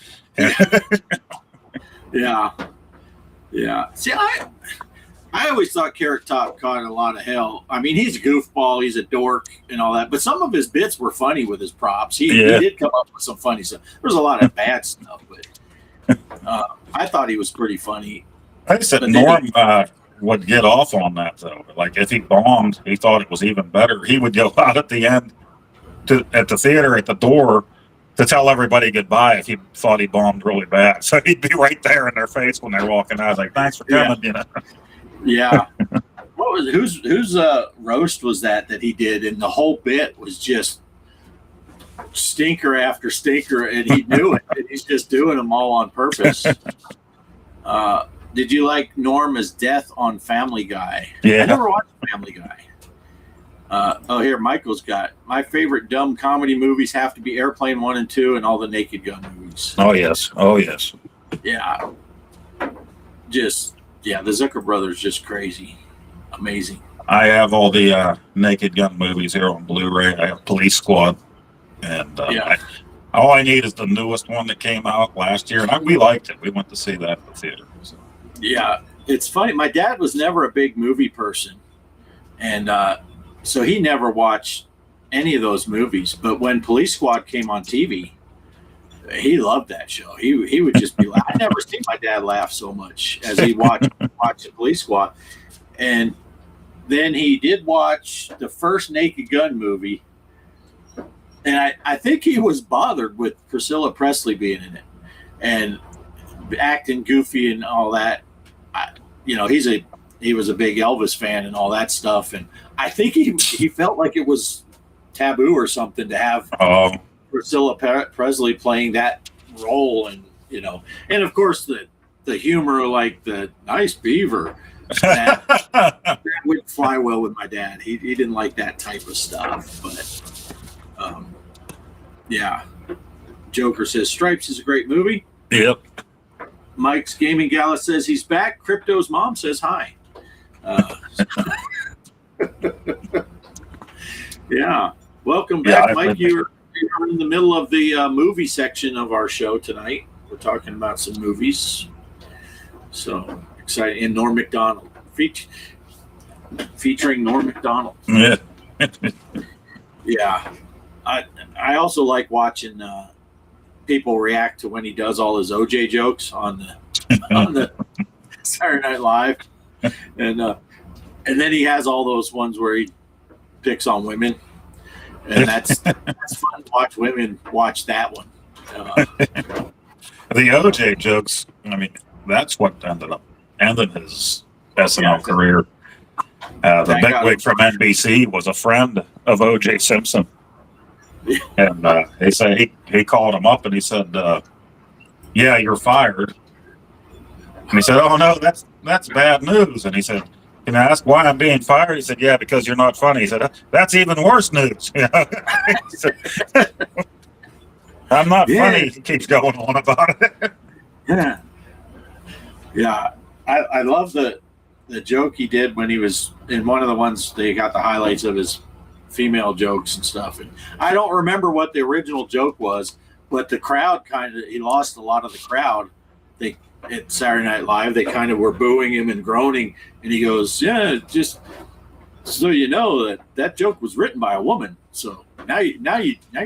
Yeah. See, I always thought Carrot Top caught a lot of hell. I mean, he's a goofball, he's a dork and all that, but some of his bits were funny with his props. He did come up with some funny stuff. There's a lot of bad stuff, but I thought he was pretty funny. I said Norm would get off on that, though. Like, if he bombed, he thought it was even better. He would go out at the end at the theater at the door to tell everybody goodbye if he thought he bombed really bad. So he'd be right there in their face when they're walking out. I was like, thanks for coming, you know. Yeah. What was whose roast was that he did? And the whole bit was just stinker after stinker, and he knew it. And he's just doing them all on purpose. Did you like Norma's death on Family Guy? Yeah. I never watched Family Guy. Here, Michael's got my favorite dumb comedy movies have to be Airplane 1 and 2 and all the Naked Gun movies. Oh, yes. Oh, yes. Yeah. The Zucker brothers, just crazy. Amazing. I have all the Naked Gun movies here on Blu-ray. I have Police Squad. And all I need is the newest one that came out last year. And we liked it. We went to see that at the theater. So. Yeah. It's funny. My dad was never a big movie person. And so he never watched any of those movies. But when Police Squad came on TV, he loved that show. He would just be like, I never seen my dad laugh so much as he watched the Police Squad. And then he did watch the first Naked Gun movie. And I think he was bothered with Priscilla Presley being in it and acting goofy and all that. He was a big Elvis fan and all that stuff. And I think he felt like it was taboo or something to have Priscilla Presley playing that role. And, and of course the humor, like the nice beaver, that wouldn't fly well with my dad. He didn't like that type of stuff, but yeah. Joker says Stripes is a great movie. Yep. Mike's Gaming Gala says he's back. Crypto's mom says hi. Yeah. Welcome back, Mike. You're in the middle of the movie section of our show tonight. We're talking about some movies. So exciting. And Norm Macdonald. Featuring Norm Macdonald. Yeah. Yeah. I also like watching people react to when he does all his OJ jokes on the Saturday Night Live, and then he has all those ones where he picks on women, and that's fun to watch women watch that one. The OJ jokes, I mean, that's what ended his SNL career. The bigwig from NBC was a friend of OJ Simpson. And he called him up and he said, yeah, you're fired. And he said, oh, no, that's bad news. And he said, can I ask why I'm being fired? He said, yeah, because you're not funny. He said, that's even worse news. Said, I'm not funny. He keeps going on about it. Yeah. Yeah. I love the joke he did when he was in one of the ones they got the highlights of his female jokes and stuff. And I don't remember what the original joke was, but the crowd he lost a lot of the crowd. At Saturday Night Live, they kind of were booing him and groaning. And he goes, yeah, just so you know that joke was written by a woman. So now you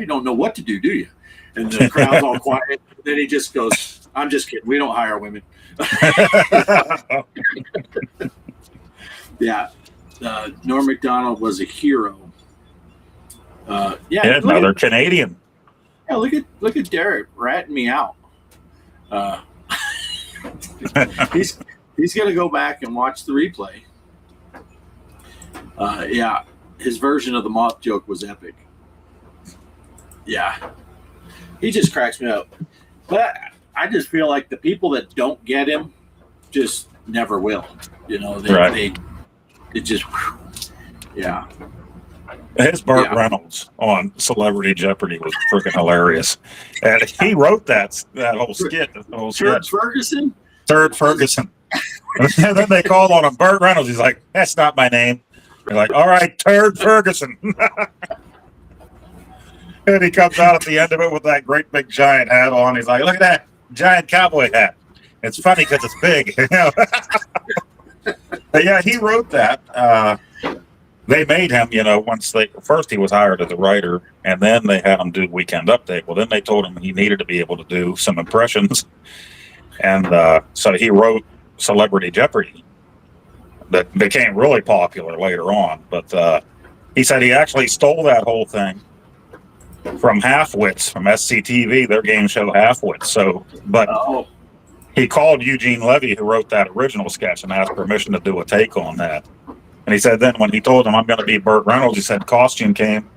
don't know what to do you? And the crowd's all quiet. And then he just goes, I'm just kidding. We don't hire women. Yeah. Norm Macdonald was a hero. Another Canadian. Yeah, look at Derek ratting me out. He's gonna go back and watch the replay. His version of the moth joke was epic. Yeah, he just cracks me up. But I just feel like the people that don't get him just never will. They just yeah. His Burt Reynolds on Celebrity Jeopardy was freaking hilarious, and he wrote that whole skit. Ferguson. Turd Ferguson. And then they called on him Burt Reynolds. He's like, "That's not my name." They're like, "All right, Turd Ferguson." And he comes out at the end of it with that great big giant hat on. He's like, "Look at that giant cowboy hat. It's funny because it's big." But yeah, he wrote that. They made him, first he was hired as a writer, and then they had him do Weekend Update. Well, then they told him he needed to be able to do some impressions. And so he wrote Celebrity Jeopardy that became really popular later on. But he said he actually stole that whole thing from Halfwits from SCTV, their game show Halfwits. So, but he called Eugene Levy, who wrote that original sketch, and asked permission to do a take on that. And he said then when he told him I'm going to be Burt Reynolds, he said costume came,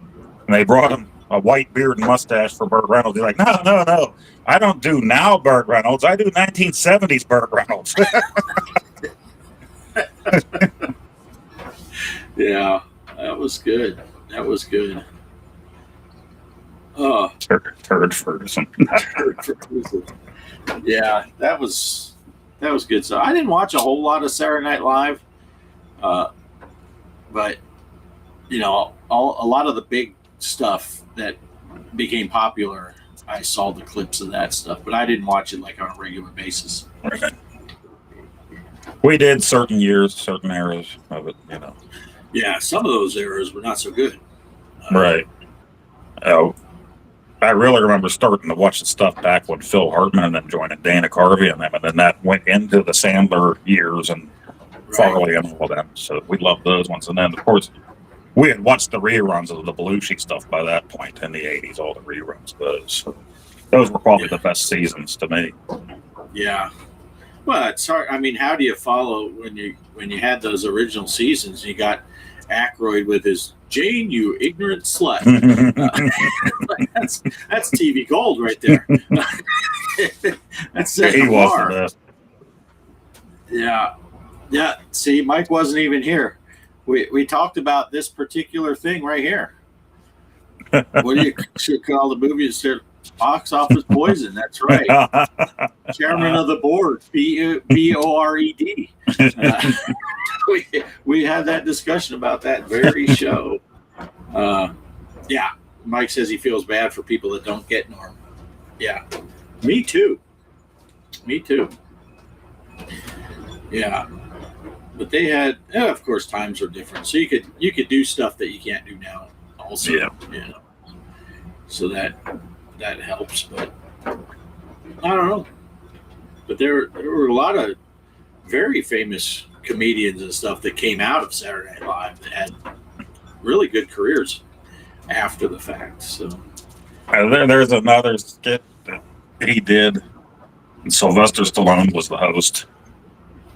and they brought him a white beard and mustache for Burt Reynolds. He's like, no, I don't do now Burt Reynolds. I do 1970s Burt Reynolds. Yeah, that was good. That was good. Oh, Turd Ferguson. Yeah, that was good. So I didn't watch a whole lot of Saturday Night Live, but you know, a lot of the big stuff that became popular, I saw the clips of that stuff, but I didn't watch it like on a regular basis. Right. We did certain years, certain eras of it, you know. Yeah, some of those eras were not so good. Right. Oh, I really remember starting to watch the stuff back when Phil Hartman and then joining Dana Carvey and them, and then that went into the Sandler years and Farley and all them. So we loved those ones. And then, of course, we had watched the reruns of the Belushi stuff by that point in the 80s, all the reruns. Those were probably the best seasons to me. Yeah. Well, it's hard. I mean, how do you follow when you had those original seasons? You got Aykroyd with his Jane, you ignorant slut. That's TV gold right there. That's he was. Yeah. See, Mike wasn't even here. We talked about this particular thing right here. What do you should call the movie? Box office poison. That's right. Chairman of the board, BORED. We had that discussion about that very show. Yeah, Mike says he feels bad for people that don't get Norm. Yeah, me too. Yeah, but they had, of course, times are different. So you could do stuff that you can't do now. Also, yeah. You know, so that helps. But I don't know. But there were a lot of very famous comedians and stuff that came out of Saturday Night Live that had really good careers after the fact. So there's another skit that he did, and Sylvester Stallone was the host.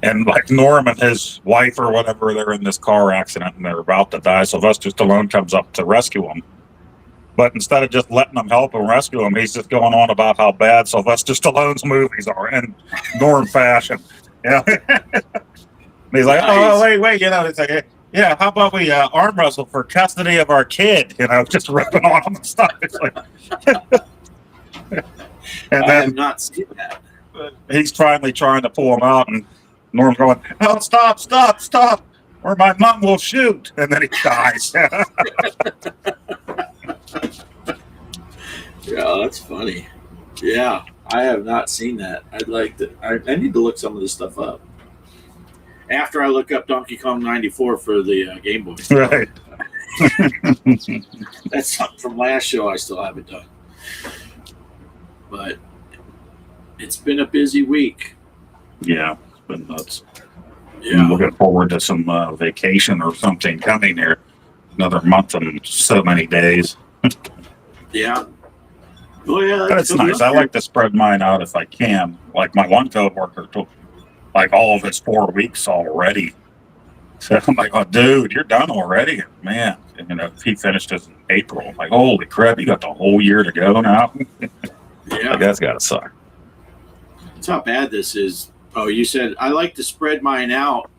And like Norm and his wife or whatever, they're in this car accident and they're about to die. Sylvester Stallone comes up to rescue them. But instead of just letting them help him rescue him, he's just going on about how bad Sylvester Stallone's movies are in Norm fashion. Yeah. He's like, oh, wait, you know, it's like, yeah, how about we arm wrestle for custody of our kid? You know, just ripping on him and stuff. It's like, and I then have not seen that. He's finally trying to pull him out, and Norm's going, oh, stop, or my mom will shoot. And then he dies. Yeah, that's funny. Yeah, I have not seen that. I'd like to. I need to look some of this stuff up. After I look up Donkey Kong 94 for the Game Boy. Right. That's something from last show I still haven't done. But it's been a busy week. Yeah, it's been nuts. Yeah. I'm looking forward to some vacation or something coming here. Another month and so many days. Yeah. Oh, yeah. But it's nice. I like to spread mine out if I can. Like my one coworker took like all of his 4 weeks already. So I'm like, oh, dude, you're done already? Man, and, you know, he finished his in April. I'm like, holy crap, you got the whole year to go now? Yeah. Like, that's got to suck. That's how bad this is. Oh, you said, I like to spread mine out.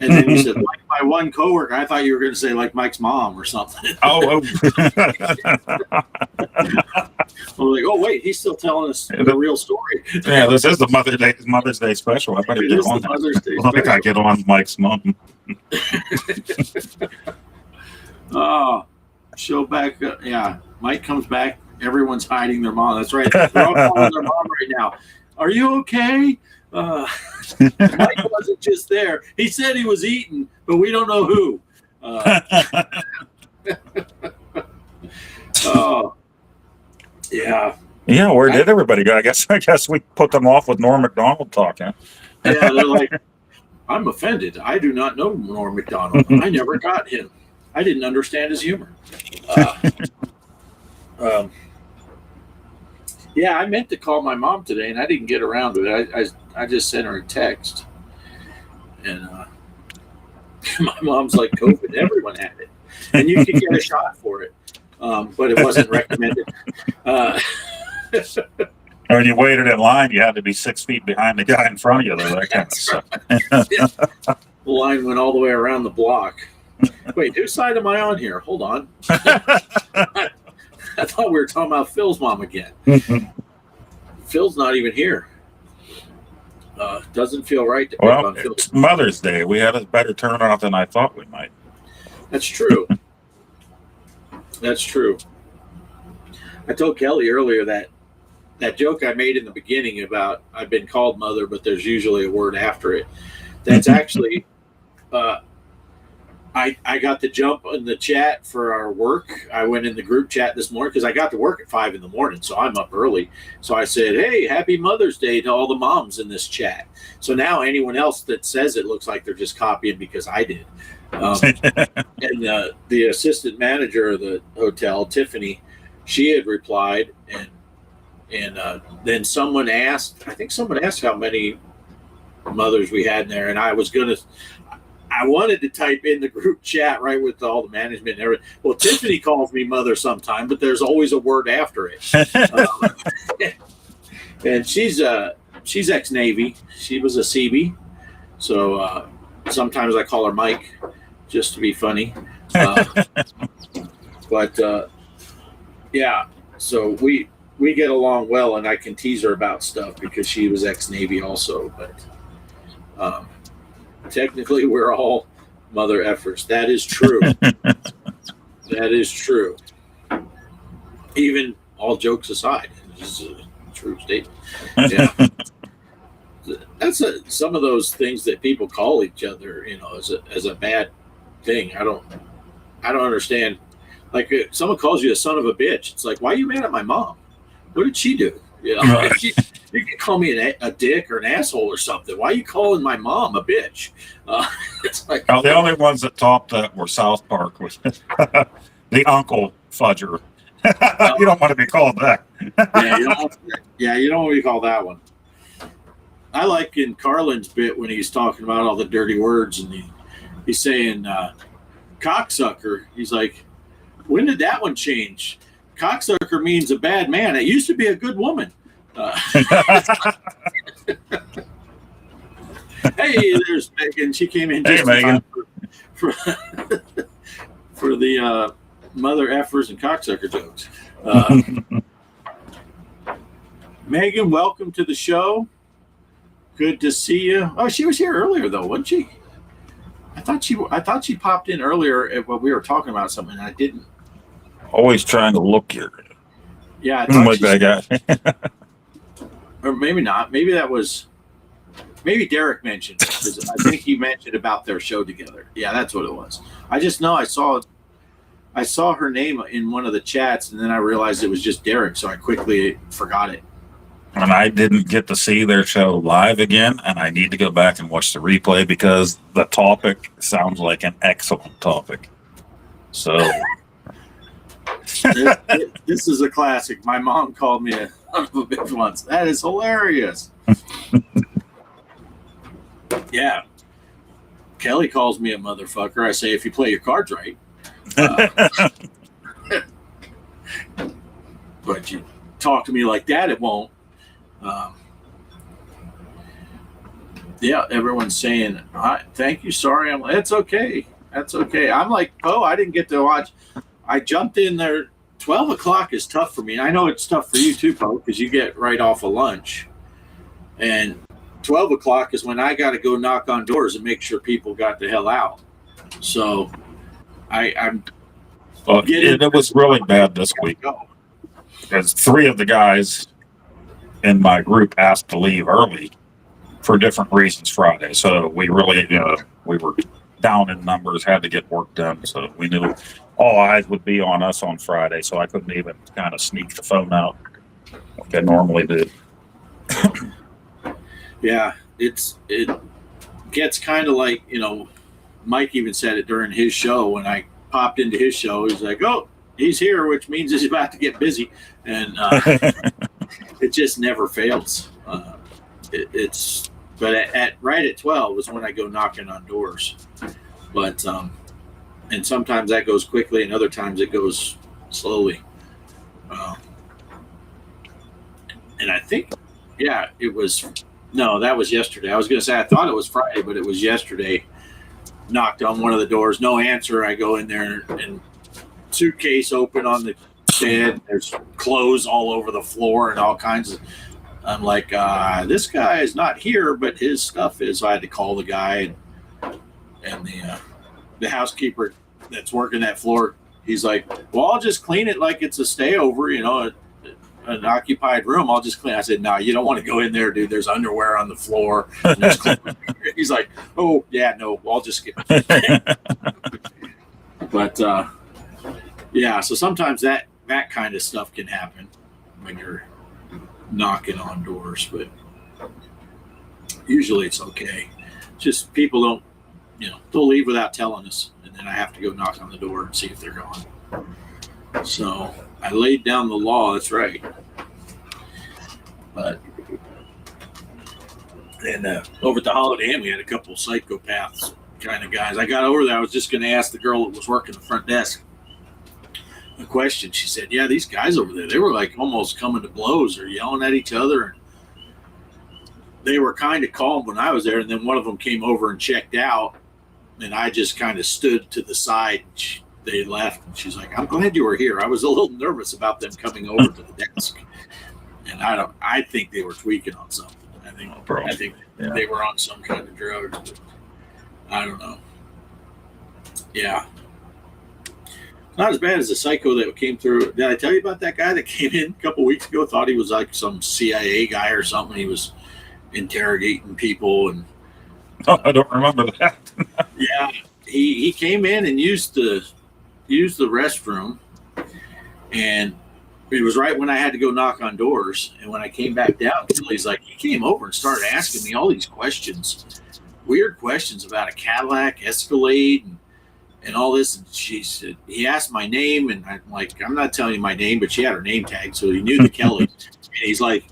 And then you said, like my one coworker. I thought you were going to say, like Mike's mom or something. Oh. I'm like, oh, wait, he's still telling us the real story. Yeah, this is the Mother's Day special. I better get on that. I think I get on Mike's mom. Oh, show back. Yeah, Mike comes back. Everyone's hiding their mom. That's right. They're all calling their mom right now. Are you okay? Mike wasn't just there. He said he was eating, but we don't know who. Oh, yeah. Yeah, where did everybody go? I guess we put them off with Norm Macdonald talking. Yeah, they're like, I'm offended. I do not know Norm Macdonald. I never got him. I didn't understand his humor. Yeah, I meant to call my mom today, and I didn't get around to it. I just sent her a text, and my mom's like, COVID, everyone had it, and you could get a shot for it, but it wasn't recommended. When you waited in line, you had to be 6 feet behind the guy in front of you, though. That kind of stuff. The line went all the way around the block. Wait, whose side am I on here? Hold on. I thought we were talking about Phil's mom again. Phil's not even here. Doesn't feel right to pick on Phil. It's Mother's Day. We had a better turnout than I thought we might. That's true. That's true. I told Kelly earlier that joke I made in the beginning about I've been called mother, but there's usually a word after it. That's actually I got the jump in the chat for our work. I went in the group chat this morning because I got to work at 5 a.m, so I'm up early. So I said, hey, happy Mother's Day to all the moms in this chat. So now anyone else that says it looks like they're just copying because I did. And the assistant manager of the hotel, Tiffany, she had replied, and then someone asked, I think someone asked how many mothers we had in there, and I wanted to type in the group chat right with all the management and everything. Well, Tiffany calls me mother sometime, but there's always a word after it. And she's ex-Navy. She was a Seabee. So sometimes I call her Mike just to be funny. But yeah, so we get along well, and I can tease her about stuff because she was ex-Navy also. But technically, we're all mother effers. That is true. That is true. Even all jokes aside, this is a true statement. Yeah. That's some of those things that people call each other, as a bad thing. I don't understand. Like, if someone calls you a son of a bitch, it's like, why are you mad at my mom? What did she do? You can call me a dick or an asshole or something. Why are you calling my mom a bitch? It's like, the only ones that topped that were South Park with the Uncle Fudger. You don't want to be called that. You don't want to be called that one. I like in Carlin's bit when he's talking about all the dirty words, and he's saying cocksucker. He's like, when did that one change? Cocksucker means a bad man. It used to be a good woman. Hey, there's Megan. She came in just in time for the mother effers and cocksucker jokes. Megan, welcome to the show. Good to see you. Oh, she was here earlier though, wasn't she? I thought she popped in earlier when we were talking about something, and I didn't. Always trying to look here. Yeah, I thought like that guy. Or maybe not. Maybe Derek mentioned it, 'cause I think he mentioned about their show together. Yeah, that's what it was. I just know I saw her name in one of the chats, and then I realized it was just Derek, so I quickly forgot it. And I didn't get to see their show live again, and I need to go back and watch the replay because the topic sounds like an excellent topic. So this is a classic. My mom called me a son of a bitch once. That is hilarious. Yeah. Kelly calls me a motherfucker. I say, if you play your cards right. But you talk to me like that, it won't. Yeah, everyone's saying, thank you, sorry. I'm like, it's okay. That's okay. I'm like, I didn't get to watch. I jumped in there. 12 o'clock is tough for me. I know it's tough for you too, Poe, because you get right off of lunch. And 12 o'clock is when I got to go knock on doors and make sure people got the hell out. So I'm it was really bad this week. Because 3 of the guys in my group asked to leave early for different reasons Friday. So we really, we were down in numbers, had to get work done. So we knew all eyes would be on us on Friday. So I couldn't even kind of sneak the phone out like I normally do. Yeah, it gets kind of like, Mike even said it during his show. When I popped into his show, he's like, oh, he's here, which means he's about to get busy, and it just never fails. But at right at 12 is when I go knocking on doors, but and sometimes that goes quickly, and other times it goes slowly. And I think, yeah, it was. No, that was yesterday. I was going to say I thought it was Friday, but it was yesterday. Knocked on one of the doors, no answer. I go in there and suitcase open on the bed. There's clothes all over the floor and all kinds of. I'm like, this guy is not here, but his stuff is. So I had to call the guy and the housekeeper that's working that floor. He's like, well, I'll just clean it like it's a stayover, you know, an occupied room. I'll just clean. I said, no, you don't want to go in there, dude. There's underwear on the floor. He's like, oh yeah, no, I'll just get. But yeah, so sometimes that kind of stuff can happen when you're knocking on doors, but usually it's okay. Just people don't, you know, they'll leave without telling us, and then I have to go knock on the door and see if they're gone. So I laid down the law. That's right. But and over at the Holiday Inn, we had a couple of psychopaths kind of guys. I got over there. I was just going to ask the girl that was working the front desk a question. She said, "Yeah, these guys over there, they were like almost coming to blows or yelling at each other. They were kind of calm when I was there, and then one of them came over and checked out, and I just kind of stood to the side." They left, and she's like, "I'm glad you were here. I was a little nervous about them coming over to the desk." And I think they were tweaking on something. I think they were on some kind of drugs. But I don't know. Yeah. Not as bad as the psycho that came through. Did I tell you about that guy that came in a couple weeks ago? Thought he was like some CIA guy or something. He was interrogating people, and I don't remember that. yeah, he came in and used the restroom, and it was right when I had to go knock on doors. And when I came back down, he's like, he came over and started asking me all these questions, weird questions about a Cadillac Escalade and all this. And she said, he asked my name, and I'm like, I'm not telling you my name, but she had her name tag, so he knew the Kelly. And he's like,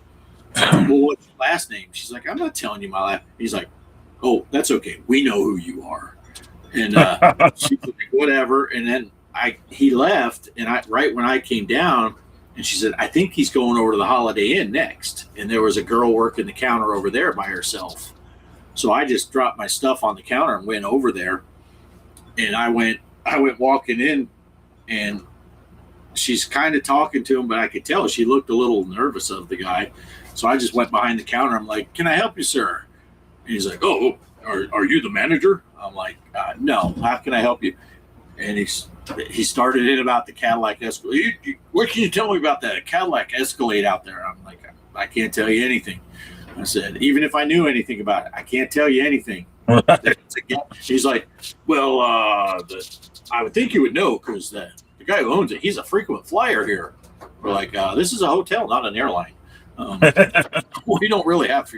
well, what's your last name? She's like, I'm not telling you my last. He's like, oh, that's okay. We know who you are. And she's like, whatever. And then he left, and right when I came down, and she said, I think he's going over to the Holiday Inn next. And there was a girl working the counter over there by herself. So I just dropped my stuff on the counter and went over there. And I went walking in, and she's kind of talking to him, but I could tell she looked a little nervous of the guy. So I just went behind the counter. I'm like, "Can I help you, sir?" And he's like, "Oh, are you the manager?" I'm like, "No, how can I help you?" And he started in about the Cadillac Escalade. What can you tell me about that Cadillac Escalade out there? I'm like, I can't tell you anything. I said, even if I knew anything about it, I can't tell you anything. He's like, well, I would think you would know, because the guy who owns it, he's a frequent flyer here. We're like, this is a hotel, not an airline. We don't really have,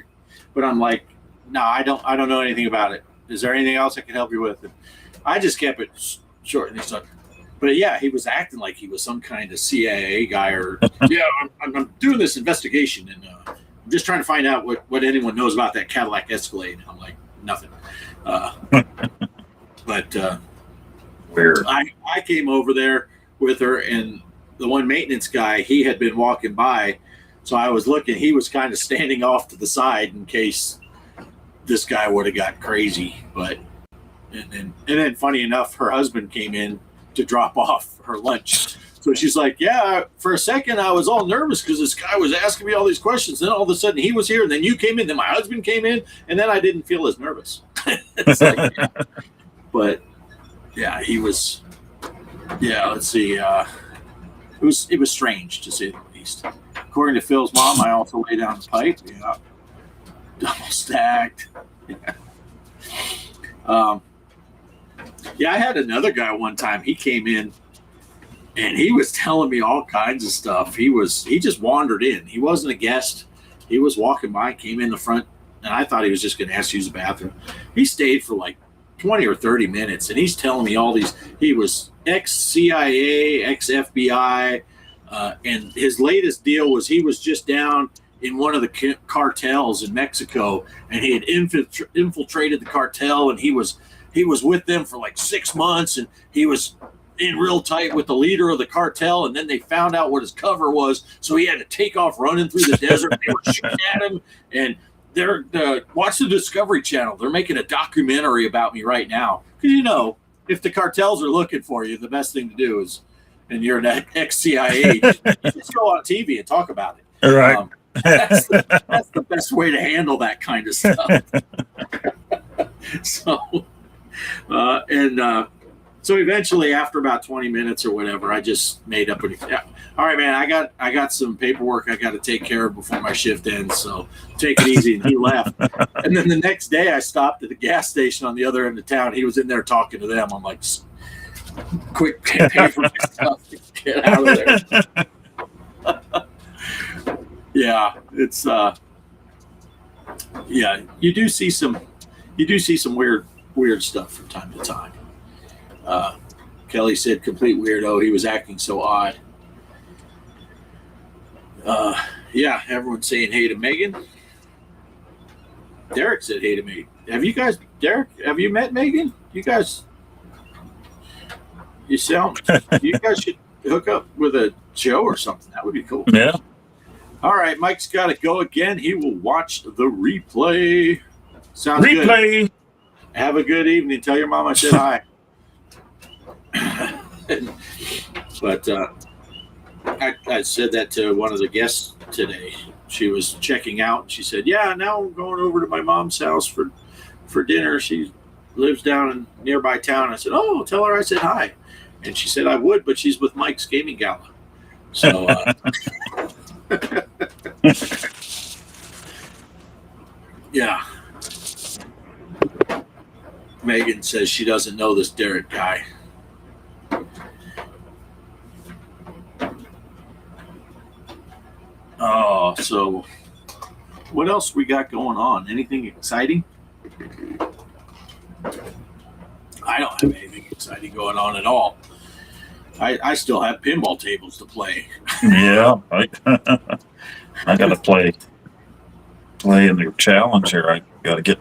but I'm like, no, I don't know anything about it. Is there anything else I can help you with? And I just kept it short. And he's like, but yeah, he was acting like he was some kind of CIA guy, or yeah, I'm doing this investigation, and I'm just trying to find out what anyone knows about that Cadillac Escalade. And I'm like, nothing. But Weird. I came over there with her, and the one maintenance guy, he had been walking by, so I was looking. He was kind of standing off to the side in case this guy would have got crazy. But and then funny enough, her husband came in to drop off her lunch. So she's like, yeah, for a second I was all nervous because this guy was asking me all these questions. Then all of a sudden he was here, and then you came in, then my husband came in, and then I didn't feel as nervous. It's like, yeah. But yeah, he was. Yeah, let's see. It was strange, to say the least. According to Phil's mom, I also lay down the pipe. Yeah, double stacked. Yeah, I had another guy one time. He came in, and he was telling me all kinds of stuff. He just wandered in. He wasn't a guest. He was walking by, came in the front, and I thought he was just going to ask to use the bathroom. He stayed for like 20 or 30 minutes, and he's telling me all these. He was ex-CIA, ex-FBI, and his latest deal was he was just down in one of the cartels in Mexico, and he had infiltrated the cartel, and he was with them for like 6 months, and he was in real tight with the leader of the cartel, and then they found out what his cover was, so he had to take off running through the desert. They were shooting at him, and they're watch the Discovery Channel. They're making a documentary about me right now, because if the cartels are looking for you, the best thing to do is, and you're an ex-CIA, just go on TV and talk about it. Right. That's the best way to handle that kind of stuff. So eventually, after about 20 minutes or whatever, I just made up all right, man, I got some paperwork I got to take care of before my shift ends, so take it easy. And he left. And then the next day, I stopped at the gas station on the other end of town. He was in there talking to them. I'm like, quick, pay for my stuff. Get out of there. Yeah, it's you do see some weird stuff from time to time. Kelly said complete weirdo. He was acting so odd. Everyone's saying hey to Megan. Derek said hey to me. Derek, have you met Megan? You guys should hook up with a show or something. That would be cool. Yeah. All right, Mike's got to go again. He will watch the replay. Sounds Replay. good. Have a good evening. Tell your mom I said hi. But I said that to one of the guests today. She was checking out, and she said, "Yeah, now I'm going over to my mom's house for dinner. She lives down in nearby town." I said, "Oh, tell her I said hi." And she said, "I would, but she's with Mike's Gaming Gala." So. Yeah. Megan says she doesn't know this Derek guy. Oh, so what else we got going on? Anything exciting? I don't have anything exciting going on at all. I still have pinball tables to play. Yeah, I got to play in the challenge here. I got to get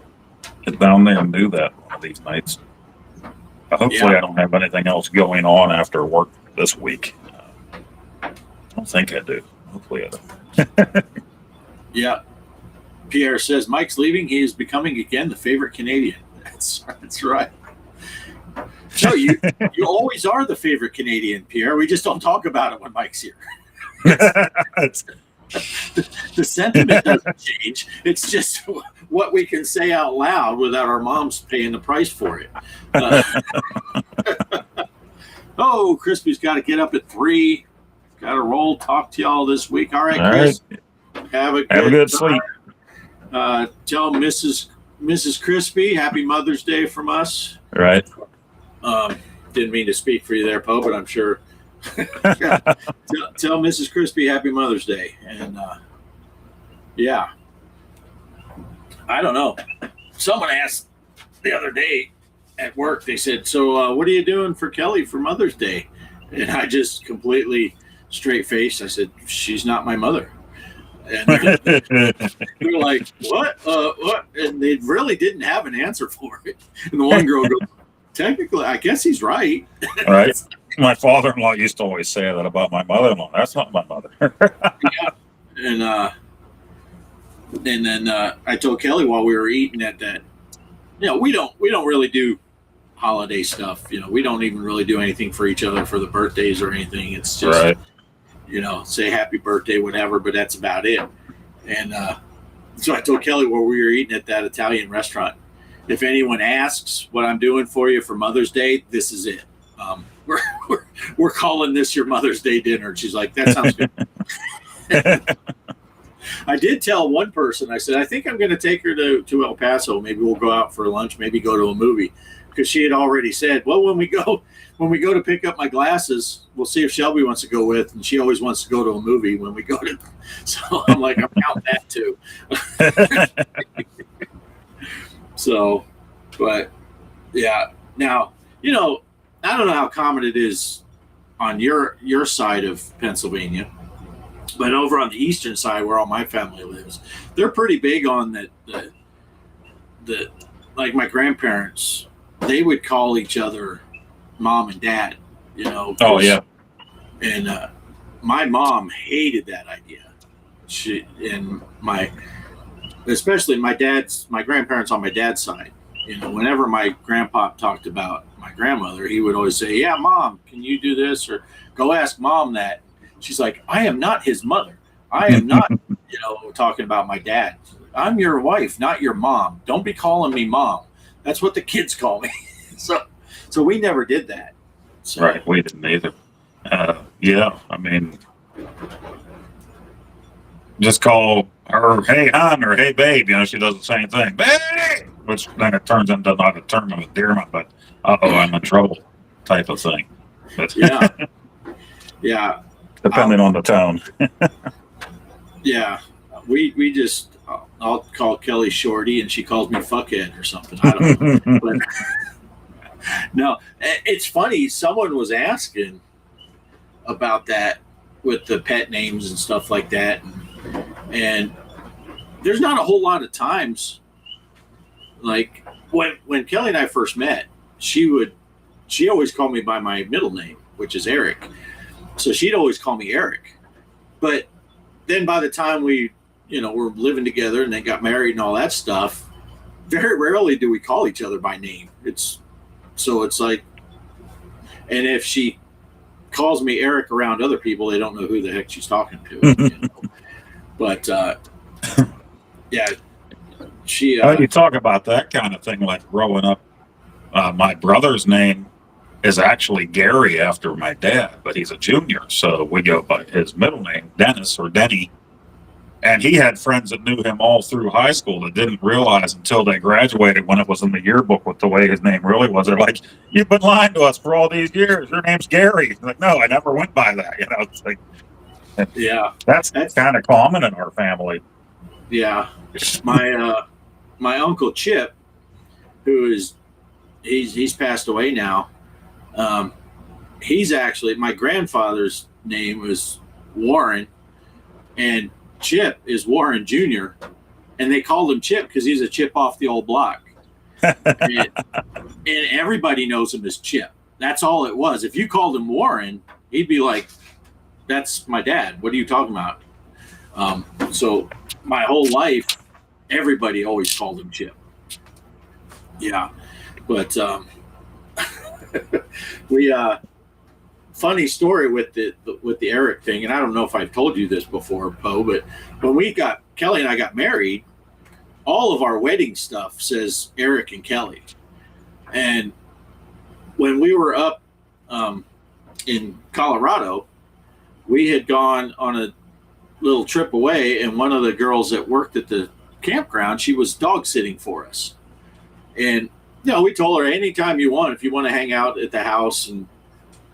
down there and do that one of these nights. Hopefully, I don't have anything else going on after work this week. I don't think I do. Hopefully, I don't. Yeah. Pierre says Mike's leaving. He is becoming again the favorite Canadian. That's right. No, you always are the favorite Canadian, Pierre. We just don't talk about it when Mike's here. The sentiment doesn't change. It's just what we can say out loud without our moms paying the price for it. Oh, Crispy's got to get up at 3. Got to roll. Talk to y'all this week. All right, Chris. Right. Have a good sleep. Tell Mrs. Crispy happy Mother's Day from us. Right. Didn't mean to speak for you there, Poe, but I'm sure. Tell Mrs. Crispy happy Mother's Day. And yeah, I don't know. Someone asked the other day at work, they said, so what are you doing for Kelly for Mother's Day? And I just completely straight faced, I said, she's not my mother. And they're like, what? What? And they really didn't have an answer for it. And the one girl goes, technically, I guess he's right. Right. My father-in-law used to always say that about my mother-in-law. That's not my mother. Yeah. And then I told Kelly while we were eating that we don't really do holiday stuff. We don't even really do anything for each other for the birthdays or anything. It's just right. Say happy birthday, whatever, but that's about it. And so I told Kelly while we were eating at that Italian restaurant, if anyone asks what I'm doing for you for Mother's Day, this is it. We're calling this your Mother's Day dinner. And she's like, that sounds good. I did tell one person, I said, I think I'm going to take her to El Paso. Maybe we'll go out for lunch, maybe go to a movie. Because she had already said, well, when we go to pick up my glasses, we'll see if Shelby wants to go with. And she always wants to go to a movie when we go to. So I'm like, I'm counting that too. So, but yeah, now, I don't know how common it is on your side of Pennsylvania, but over on the eastern side where all my family lives, they're pretty big on that. The like my grandparents, they would call each other mom and dad. You know. Oh yeah. And my mom hated that idea. Especially my grandparents on my dad's side. You know, whenever my grandpa talked about my grandmother, he would always say, "Yeah, Mom, can you do this?" Or "Go ask Mom that." She's like, "I am not his mother. I am not," talking about my dad. "I'm your wife, not your mom. Don't be calling me Mom." That's what the kids call me. So we never did that. So, right, we didn't either. Yeah, I mean, just call her "Hey, hon" or "Hey, babe." You know, she does the same thing, "Babe," which then it turns into not a term of endearment, but I'm in trouble type of thing. But yeah, yeah. Depending on the tone. Yeah, we just I'll call Kelly Shorty and she calls me fuckhead or something. I don't know. But, no, it's funny. Someone was asking about that with the pet names and stuff like that, and there's not a whole lot of times. Like when Kelly and I first met, she always called me by my middle name, which is Eric. So she'd always call me Eric. But then by the time we, were living together and then got married and all that stuff, very rarely do we call each other by name. It's like, and if she calls me Eric around other people, they don't know who the heck she's talking to. But yeah, she. You talk about that kind of thing, like growing up. My brother's name is actually Gary after my dad, but he's a junior, so we go by his middle name, Dennis or Denny. And he had friends that knew him all through high school that didn't realize until they graduated when it was in the yearbook what the way his name really was. They're like, "You've been lying to us for all these years. Your name's Gary." He's like, "No, I never went by that." It's like, yeah, that's kind of common in our family. Yeah, my uncle Chip, he's passed away now. He's actually, my grandfather's name was Warren, and Chip is Warren Jr., and they called him Chip because he's a chip off the old block. and everybody knows him as Chip. That's all it was. If you called him Warren, he'd be like, "That's my dad. What are you talking about?" So my whole life, everybody always called him Chip. Yeah. But funny story with the Eric thing, and I don't know if I've told you this before, Poe, but when Kelly and I got married, all of our wedding stuff says Eric and Kelly. And when we were up in Colorado, we had gone on a little trip away, and one of the girls that worked at the campground, she was dog sitting for us. And we told her anytime you want, if you want to hang out at the house and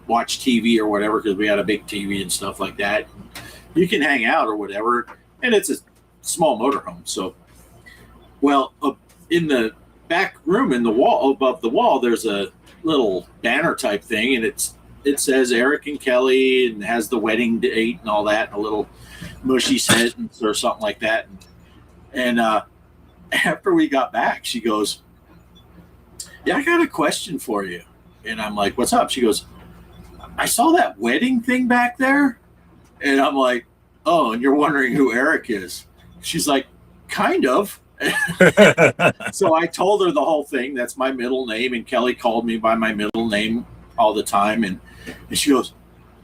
watch TV or whatever, because we had a big TV and stuff like that, you can hang out or whatever. And it's a small motorhome. So, in the back room in the wall, above the wall, there's a little banner type thing, and it says Eric and Kelly and has the wedding date and all that, and a little mushy sentence or something like that. And after we got back, she goes, "Yeah, I got a question for you." And I'm like, "What's up?" She goes, "I saw that wedding thing back there." And I'm like, "Oh, and you're wondering who Eric is?" She's like, "Kind of." So I told her the whole thing. That's my middle name. And Kelly called me by my middle name all the time. And she goes,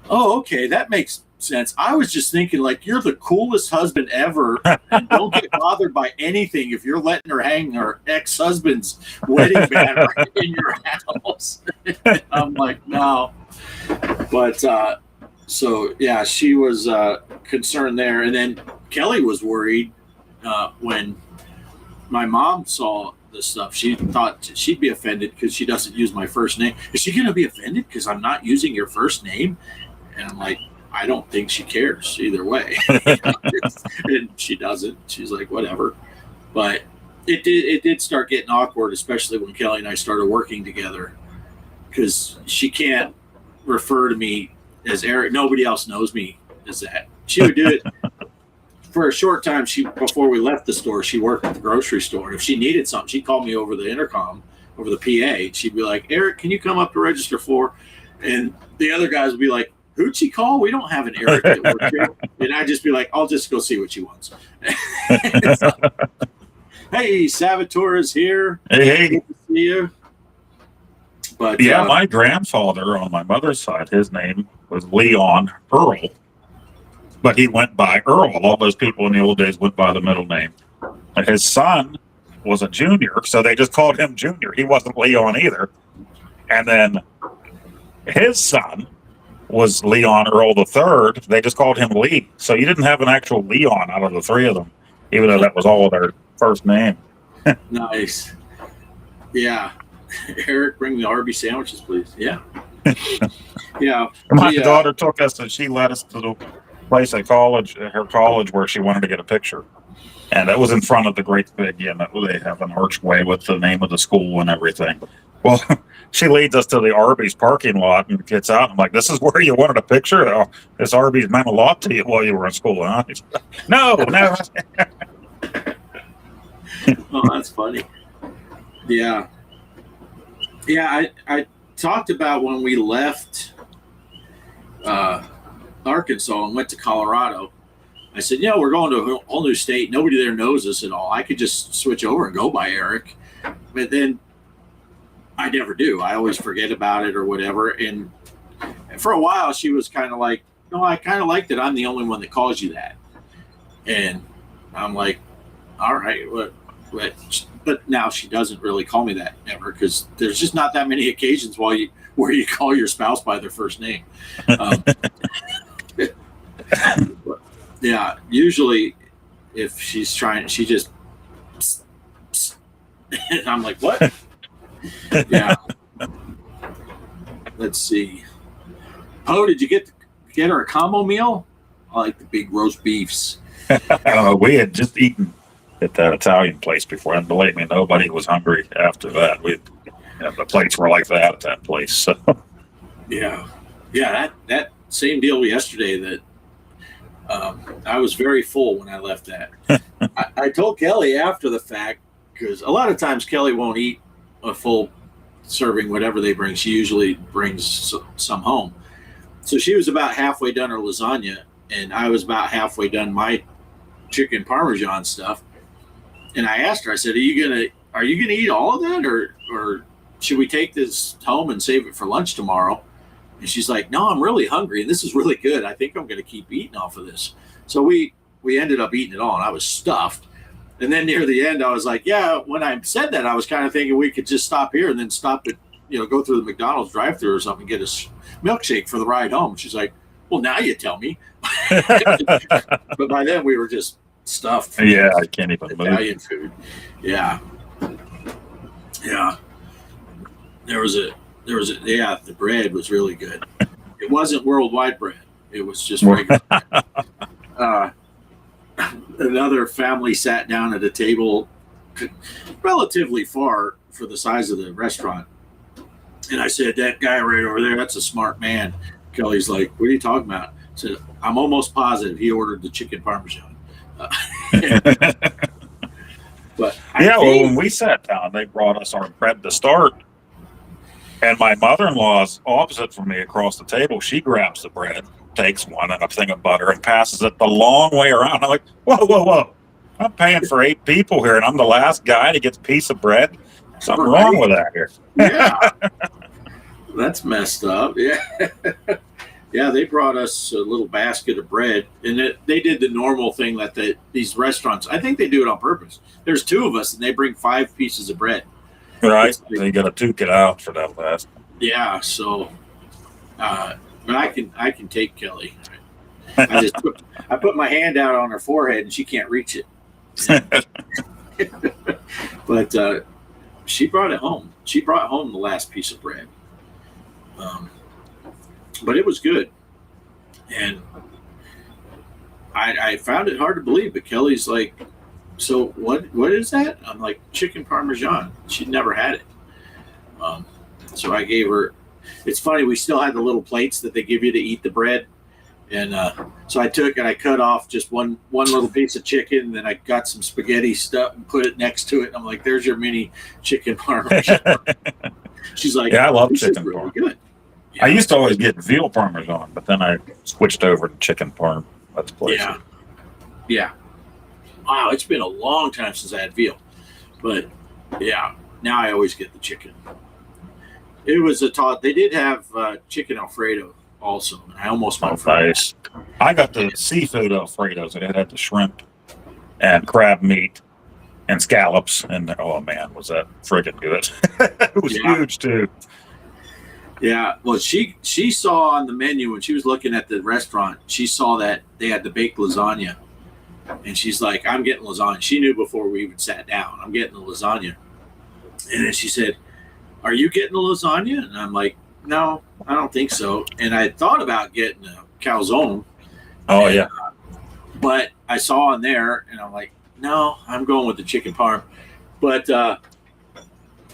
"Oh, okay, that makes sense. I was just thinking, like, you're the coolest husband ever, and don't get bothered by anything if you're letting her hang her ex-husband's wedding banner in your house." I'm like, "No." But so yeah, she was concerned there. And then Kelly was worried when my mom saw the stuff. She thought she'd be offended because she doesn't use my first name. Is she going to be offended because I'm not using your first name? And I'm like, I don't think she cares either way. And she doesn't. She's like, whatever. But it did start getting awkward, especially when Kelly and I started working together. because she can't refer to me as Eric. Nobody else knows me as that. She would do it for a short time. Before we left the store, she worked at the grocery store. If she needed something, she'd call me over the intercom, over the PA. She'd be like, Eric, can you come up to register for? And the other guys would be like, who'd she call? We don't have an Eric that works here. And I'd just be like, I'll just go see what she wants. So, hey, Salvatore is here. Hey. Good to see you. But yeah, my grandfather on my mother's side, his name was Leon Earl, but he went by Earl. All those people in the old days went by the middle name. And his son was a junior, so they just called him Junior. He wasn't Leon either. And then his son was Leon Earl III. They just called him Lee. So you didn't have an actual Leon out of the three of them, even though that was all their first name. Nice. Yeah. Eric, bring the Arby sandwiches, please. Yeah. Yeah. My daughter took us and she led us to the place at her college, where she wanted to get a picture. And it was in front of the great big, they have an archway with the name of the school and everything. Well, she leads us to the Arby's parking lot and gets out. I'm like, this is where you wanted a picture? Oh, this Arby's meant a lot to you while you were in school, huh? No. Oh, that's funny. Yeah. Yeah, I talked about when we left Arkansas and went to Colorado. I said, we're going to a whole new state. Nobody there knows us at all. I could just switch over and go by Eric. But then I never do. I always forget about it or whatever. And for a while, she was kind of like, no, I kind of like that I'm the only one that calls you that. And I'm like, all right, what? But now she doesn't really call me that ever, because there's just not that many occasions where you call your spouse by their first name. Yeah, usually if she's trying, she just psst, psst. And I'm like, what? Yeah. Let's see. Oh, did you get her a combo meal? I like the big roast beefs. We had just eaten at that Italian place before, and believe me, nobody was hungry after that. The plates were like that at that place. So. Yeah, that same deal yesterday. That I was very full when I left that. I told Kelly after the fact, because a lot of times Kelly won't eat a full serving, whatever they bring. She usually brings some home. So she was about halfway done her lasagna, and I was about halfway done my chicken Parmesan stuff. And I asked her, I said, are you gonna eat all of that, or should we take this home and save it for lunch tomorrow? And she's like, no, I'm really hungry, and this is really good. I think I'm gonna keep eating off of this. So we ended up eating it all, and I was stuffed. And then near the end, I was like, yeah, when I said that, I was kind of thinking we could just stop here and then stop at, go through the McDonald's drive-thru or something, get a milkshake for the ride home. She's like, well, now you tell me. But by then we were just stuffed. Yeah, I can't even Italian food. Yeah. The bread was really good. It wasn't worldwide bread. It was just regular bread. Another family sat down at a table relatively far for the size of the restaurant. And I said, that guy right over there, that's a smart man. Kelly's like, what are you talking about? I said, I'm almost positive he ordered the chicken Parmesan. But when we sat down, they brought us our bread to start. And my mother-in-law's opposite from me across the table. She grabs the bread, takes one and a thing of butter, and passes it the long way around. I'm like, whoa. I'm paying for 8 people here, and I'm the last guy that gets a piece of bread. Something wrong with that here. Yeah. That's messed up. Yeah. Yeah, they brought us a little basket of bread, and they did the normal thing that these restaurants, I think they do it on purpose. There's 2 of us, and they bring 5 pieces of bread. Right. You got to duke it out for that last. Yeah, so but I can take Kelly. I put my hand out on her forehead and she can't reach it. But she brought it home. She brought home the last piece of bread. But it was good. And I found it hard to believe, but Kelly's like, so what is that? I'm like, chicken Parmesan. She'd never had it. So I gave her it's funny. We still had the little plates that they give you to eat the bread. And so I took and I cut off just one little piece of chicken, and then I got some spaghetti stuff and put it next to it. And I'm like, "There's your mini chicken parmesan." She's like, Yeah, I love "This is chicken really parm. good." I used to always get veal parmesan, but then I switched over to chicken parm. That's place. Yeah. Wow, it's been a long time since I had veal, but yeah, now I always get the chicken. It was a thought. They did have chicken Alfredo also, and I almost went for Nice. I got the seafood Alfredos. It had the shrimp and crab meat and scallops, and oh man, was that friggin' good! It was huge too. Yeah, well, she saw on the menu when she was looking at the restaurant, she saw that they had the baked lasagna, and she's like, "I'm getting lasagna." She knew before we even sat down, "I'm getting the lasagna," and then she said, "Are you getting the lasagna?" And I'm like, "No, I don't think so." And I thought about getting a calzone. Oh yeah. But I saw on there, and I'm like, "No, I'm going with the chicken parm." But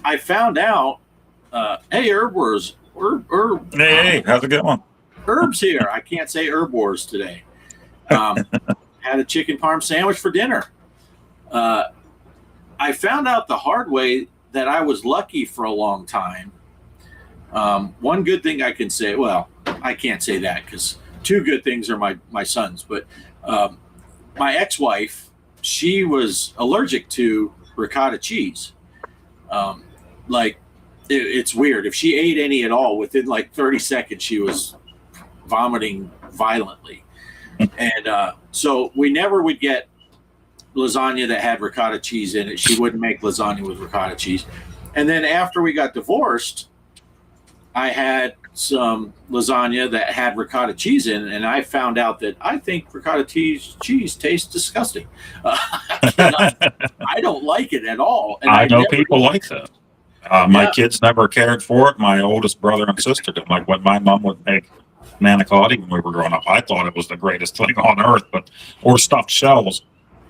I found out, hey, Herb Wars, Hey, how's it going? Herb's here. I can't say Herb Wars today. Had a chicken parm sandwich for dinner. I found out the hard way that I was lucky for a long time. One good thing I can say, well, I can't say that because two good things are my sons, but my ex-wife, she was allergic to ricotta cheese. It's weird. If she ate any at all, within like 30 seconds, she was vomiting violently. And so we never would get lasagna that had ricotta cheese in it. She wouldn't make lasagna with ricotta cheese. And then after we got divorced, I had some lasagna that had ricotta cheese in it, and I found out that I think ricotta cheese tastes disgusting. I don't like it at all. And I know people like that. My kids never cared for it. My oldest brother and sister did. Like when my mom would make manicotti when we were growing up, I thought it was the greatest thing on earth. Or stuffed shells.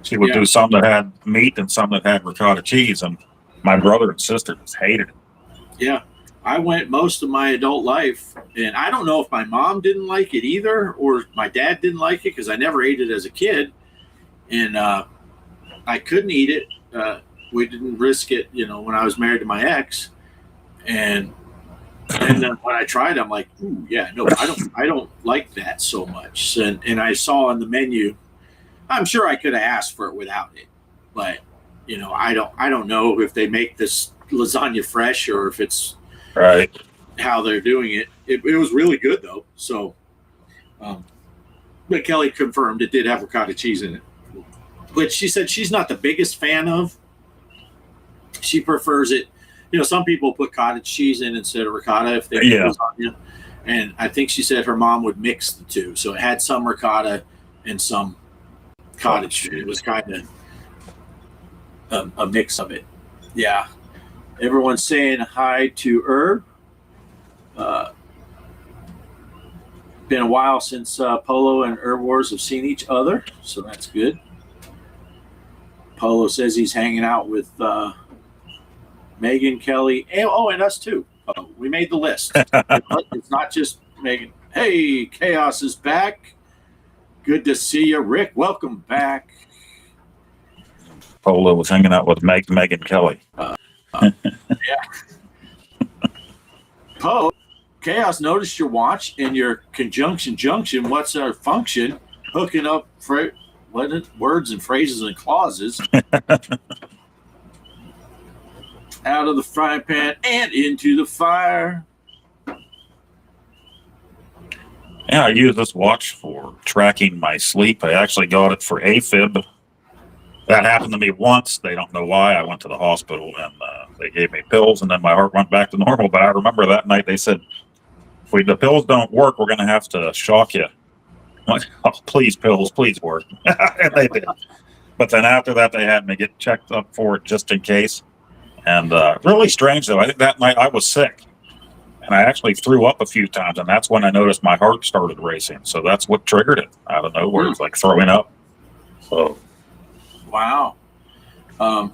She would do some that had meat and some that had ricotta cheese, and my brother and sister just hated it. Yeah. I went most of my adult life, and I don't know if my mom didn't like it either, or my dad didn't like it because I never ate it as a kid, and I couldn't eat it. We didn't risk it, when I was married to my ex, and then when I tried, I'm like, ooh, yeah, no, I don't like that so much. And I saw on the menu, I'm sure I could have asked for it without it, but I don't know if they make this lasagna fresh or if it's right how they're doing it. It was really good though. So, but Kelly confirmed it did have ricotta cheese in it, which she said she's not the biggest fan of. She prefers it. Some people put cottage cheese in instead of ricotta if they make lasagna. And I think she said her mom would mix the two. So it had some ricotta and some cottage cheese. It was kind of a mix of it. Yeah. Everyone's saying hi to Herb. Been a while since Polo and Herb Wars have seen each other, so that's good. Polo says he's hanging out with Megan, Kelly, and us too. We made the list. It's not just Megan. Hey, Kaos is back. Good to see you, Rick. Welcome back. Polo was hanging out with Megan Kelly. Yeah. Poe, Kaos noticed your watch and your conjunction junction. What's our function? Hooking up words and phrases and clauses. Out of the frying pan and into the fire. Yeah, I use this watch for tracking my sleep. I actually got it for AFib. That happened to me once. They don't know why. I went to the hospital and they gave me pills, and then my heart went back to normal. But I remember that night they said, if the pills don't work, we're going to have to shock you. I'm like, oh, please, pills, please work. And they did. But then after that, they had me get checked up for it just in case. And really strange, though. I think that night I was sick. And I actually threw up a few times, and that's when I noticed my heart started racing. So that's what triggered it out of nowhere. It's like throwing up. So, wow. And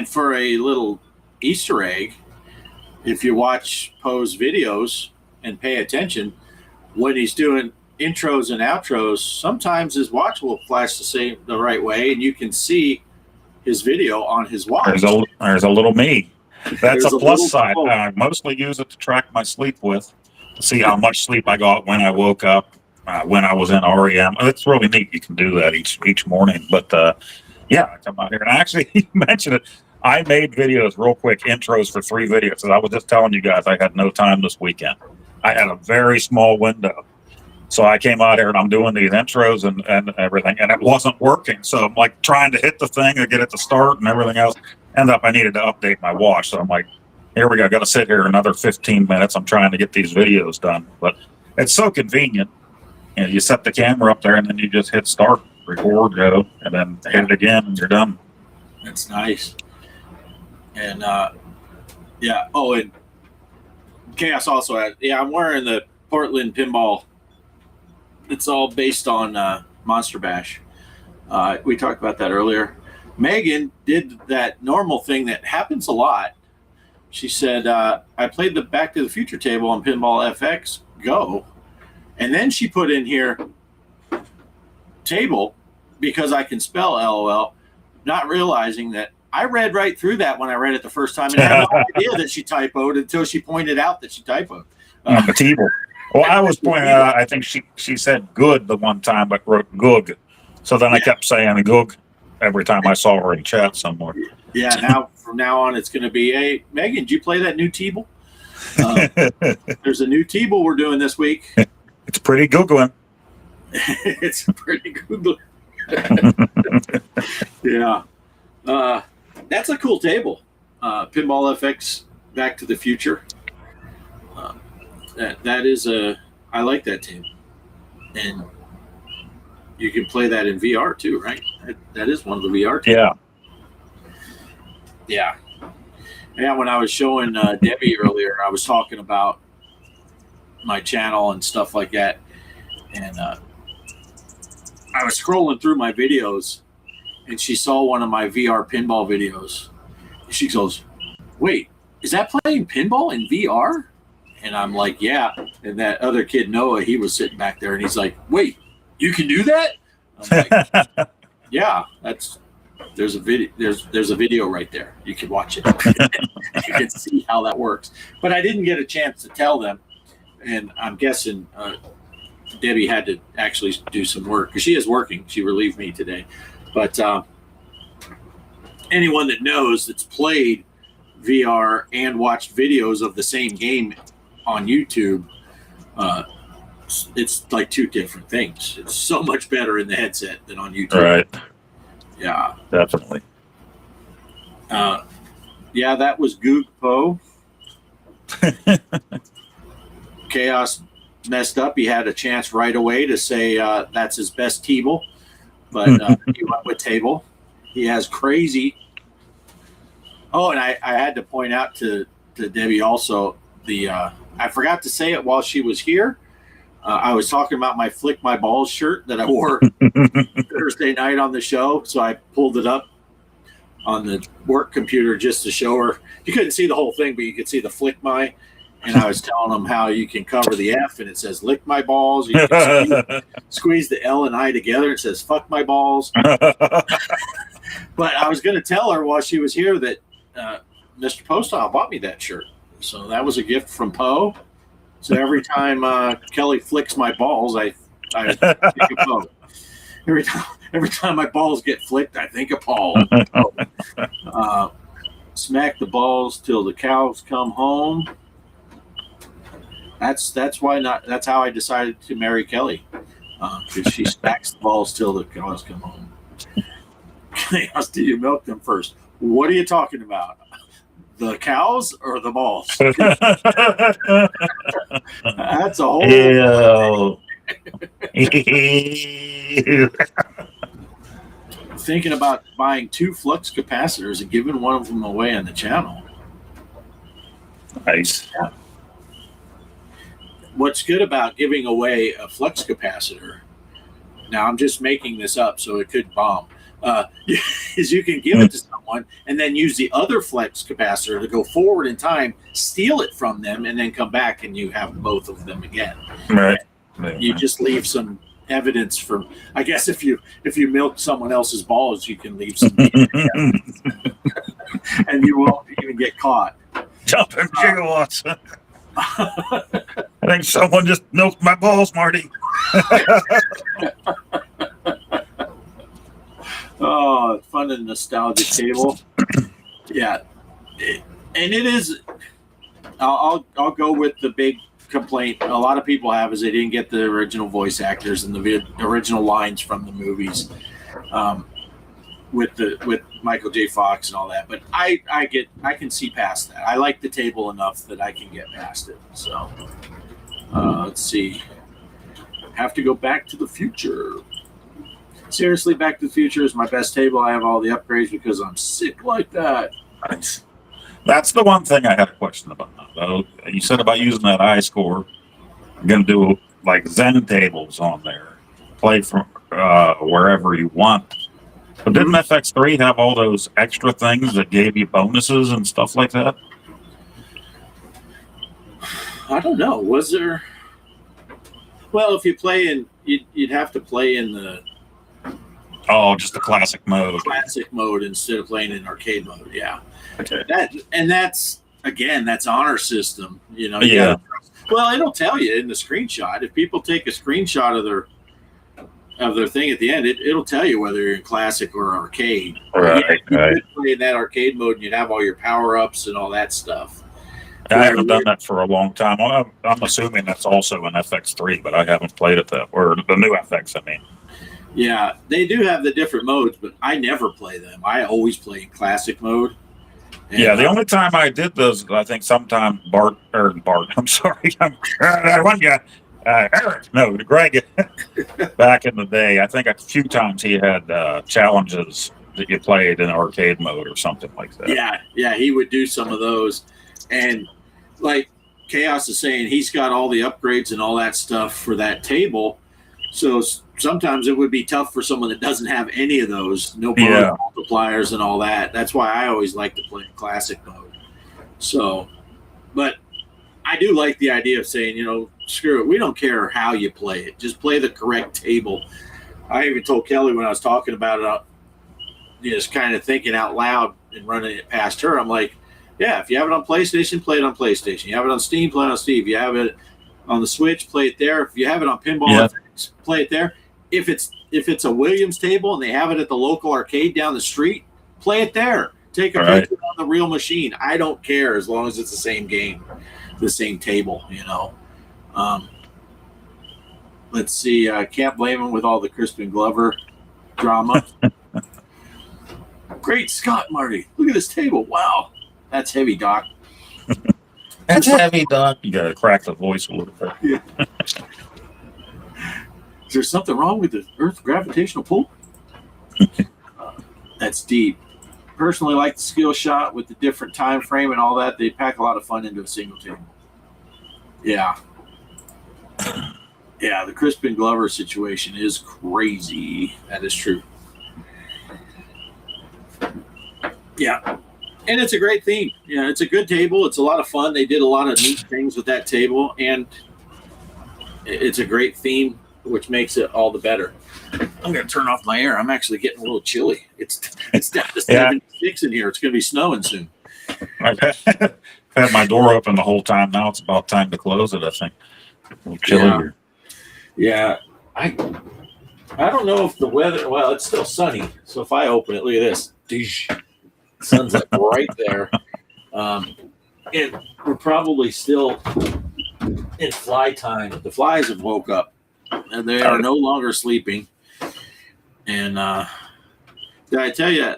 for a little Easter egg, if you watch Poe's videos and pay attention, when he's doing intros and outros, sometimes his watch will flash the right way, and you can see his video on his watch. There's a little me. That's a plus side. Poe. I mostly use it to track my sleep with, to see how much sleep I got when I woke up, when I was in REM. It's really neat. You can do that each morning. But yeah, I come out here and actually you mentioned it. I made videos real quick, intros for 3 videos. And I was just telling you guys I had no time this weekend. I had a very small window. So I came out here and I'm doing these intros and everything, and it wasn't working. So I'm like trying to hit the thing to get it to start and everything else. End up I needed to update my watch. So I'm like, here we go. I got to sit here another 15 minutes. I'm trying to get these videos done. But it's so convenient. You know, you set the camera up there and then you just hit start, record, go, and then hit it again and you're done. That's nice. And yeah. Oh, and Kaos also has, I'm wearing the Portland Pinball. It's all based on Monster Bash. We talked about that earlier. Megan did that normal thing that happens a lot. She said, I played the Back to the Future table on Pinball FX Go. And then she put in here table because I can spell LOL, not realizing that I read right through that when I read it the first time, and I had no idea that she typoed until she pointed out that she typoed. The table. Well, I was pointing out, I think she said good the one time, but wrote goog. So then I kept saying goog every time I saw her in chat somewhere. Yeah, now from now on, it's going to be, hey, Megan, did you play that new table? There's a new table we're doing this week. It's pretty Googling. It's pretty Googling. Yeah. That's a cool table. Pinball FX Back to the Future. That is I like that table. And you can play that in VR too, right? That is one of the VR tables. Yeah. Yeah, when I was showing Debbie earlier, I was talking about my channel and stuff like that. And I was scrolling through my videos, and she saw one of my VR pinball videos. And she goes, wait, is that playing pinball in VR? And I'm like, yeah. And that other kid, Noah, he was sitting back there, and he's like, wait, you can do that? I'm like, yeah, there's a video. There's a video right there. You can watch it. You can see how that works. But I didn't get a chance to tell them, and I'm guessing Debbie had to actually do some work because she is working. She relieved me today. But anyone that knows that's played VR and watched videos of the same game on YouTube, it's like 2 different things. It's so much better in the headset than on YouTube. Right. Yeah. Definitely. Yeah, that was Goog Poe. Kaos messed up. He had a chance right away to say that's his best table, but he went with table. He has crazy. Oh, and I had to point out to Debbie also I forgot to say it while she was here. I was talking about my Flick My Balls shirt that I wore Thursday night on the show, so I pulled it up on the work computer just to show her. You couldn't see the whole thing, but you could see the Flick My. And I was telling them how you can cover the F and it says lick my balls. You can squeeze the L and I together. It says fuck my balls. But I was going to tell her while she was here that Mr. Poestyle bought me that shirt. So that was a gift from Poe. So every time Kelly flicks my balls, I think of Poe. Every time my balls get flicked, I think of Paul. Smack the balls till the cows come home. That's why not. That's how I decided to marry Kelly, because she smacks the balls till the cows come home. Chaos, do you milk them first? What are you talking about? The cows or the balls? That's a whole. Thinking about buying 2 flux capacitors and giving one of them away on the channel. Nice. Yeah. What's good about giving away a flux capacitor, now I'm just making this up so it could bomb, is you can give it to someone and then use the other flex capacitor to go forward in time, steal it from them, and then come back and you have both of them again. Right. You just leave some evidence for. I guess if you milk someone else's balls, you can leave some evidence. And you won't even get caught. Jumping gigawatts. I think someone just milked my balls, Marty. Oh, fun and nostalgic table. Yeah, and it is. I'll go with the big complaint a lot of people have is they didn't get the original voice actors and the original lines from the movies, with Michael J. Fox and all that. But I can see past that. I like the table enough that I can get past it. So let's see. Have to go Back to the Future. Seriously, Back to the Future is my best table. I have all the upgrades because I'm sick like that. Nice. That's the one thing I had a question about. Though you said about using that iScore, you're going to do like Zen tables on there, play from wherever you want. But didn't FX3 have all those extra things that gave you bonuses and stuff like that? I don't know. Was there? Well, if you play in, you'd have to play in the just the classic mode. Classic mode instead of playing in arcade mode. Yeah. Okay. That's again, that's honor system. You know. Yeah. Well, it'll tell you in the screenshot. If people take a screenshot of their thing at the end, it'll tell you whether you're in classic or arcade. Right. You could play in that arcade mode and you'd have all your power ups and all that stuff. I haven't done that for a long time. I'm assuming that's also an FX3, but I haven't played it or the new FX. I mean. Yeah, they do have the different modes, but I never play them. I always play in classic mode. And yeah, the only time I did those, I think sometime Bart, I'm sorry, one guy, Eric, no, Greg, back in the day, I think a few times he had challenges that you played in arcade mode or something like that. Yeah, he would do some of those. And like Kaos is saying, he's got all the upgrades and all that stuff for that table. So sometimes it would be tough for someone that doesn't have any of those, no bonus multipliers and all that. That's why I always like to play in classic mode. So, but I do like the idea of saying, screw it. We don't care how you play it. Just play the correct table. I even told Kelly when I was talking about it, just kind of thinking out loud and running it past her. I'm like, yeah, if you have it on PlayStation, play it on PlayStation. You have it on Steam, play it on Steam. If you have it on the Switch, play it there. If you have it on Pinball, play it there. If it's a Williams table and they have it at the local arcade down the street, play it there. Take a picture on the real machine. I don't care as long as it's the same game, the same table, Let's see. I can't blame him with all the Crispin Glover drama. Great Scott, Marty. Look at this table. Wow. That's heavy, Doc. That's heavy, Doc. You got to crack the voice a little bit. Yeah. Is there something wrong with the Earth's gravitational pull? That's deep. Personally, like the skill shot with the different time frame and all that. They pack a lot of fun into a single table. Yeah. Yeah, the Crispin Glover situation is crazy. That is true. Yeah. And it's a great theme. Yeah, it's a good table. It's a lot of fun. They did a lot of neat things with that table, and it's a great theme, which makes it all the better. I'm going to turn off my air. I'm actually getting a little chilly. It's down to 76 in here. It's going to be snowing soon. I've had my door open the whole time. Now it's about time to close it, I think. A little chilly here. Yeah. I don't know if the weather, well, it's still sunny. So if I open it, look at this. Sun's like right there. And we're probably still in fly time. The flies have woke up and they are no longer sleeping. And did I tell you,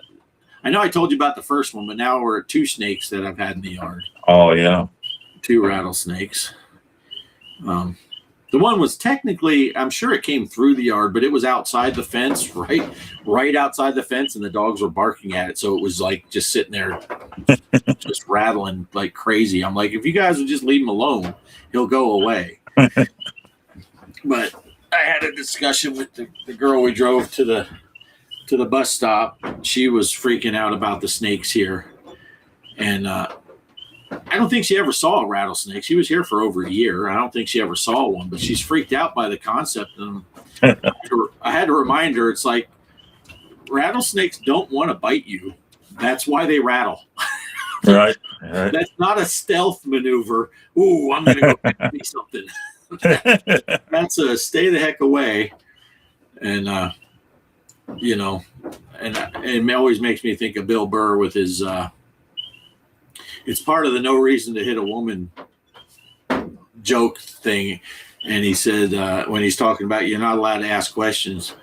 I know I told you about the first one, but now we're at 2 snakes that I've had in the yard. Oh, yeah. 2 rattlesnakes. The one was technically, I'm sure it came through the yard, but it was outside the fence, right outside the fence, and the dogs were barking at it. So it was like just sitting there, just rattling like crazy. I'm like, if you guys would just leave him alone, he'll go away. But I had a discussion with the girl we drove to to the bus stop. She was freaking out about the snakes here. And I don't think she ever saw a rattlesnake. She was here for over a year. I don't think she ever saw one, but she's freaked out by the concept. And I had to remind her, it's like rattlesnakes don't want to bite you. That's why they rattle. Right. That's not a stealth maneuver. Ooh, I'm going to go get me something. That's a stay the heck away. And, you know, and it always makes me think of Bill Burr with his, it's part of the no reason to hit a woman joke thing. And he said, when he's talking about you're not allowed to ask questions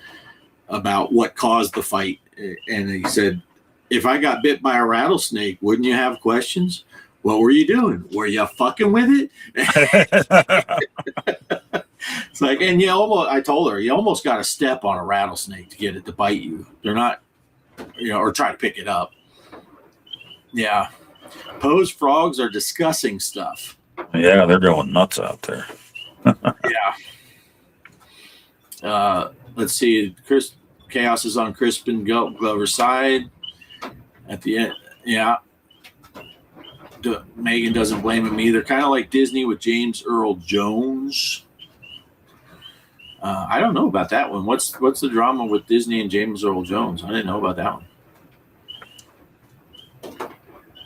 about what caused the fight. And he said, if I got bit by a rattlesnake, wouldn't you have questions? What were you doing? Were you fucking with it? It's like, and I told her, you almost got to step on a rattlesnake to get it to bite you. They're not, or try to pick it up. Yeah. Poe's frogs are discussing stuff. Yeah, they're going nuts out there. Yeah. Let's see. Kaos is on Crispin Glover's side. At the end, yeah. Megan doesn't blame him either. Kind of like Disney with James Earl Jones. I don't know about that one. What's the drama with Disney and James Earl Jones? I didn't know about that one.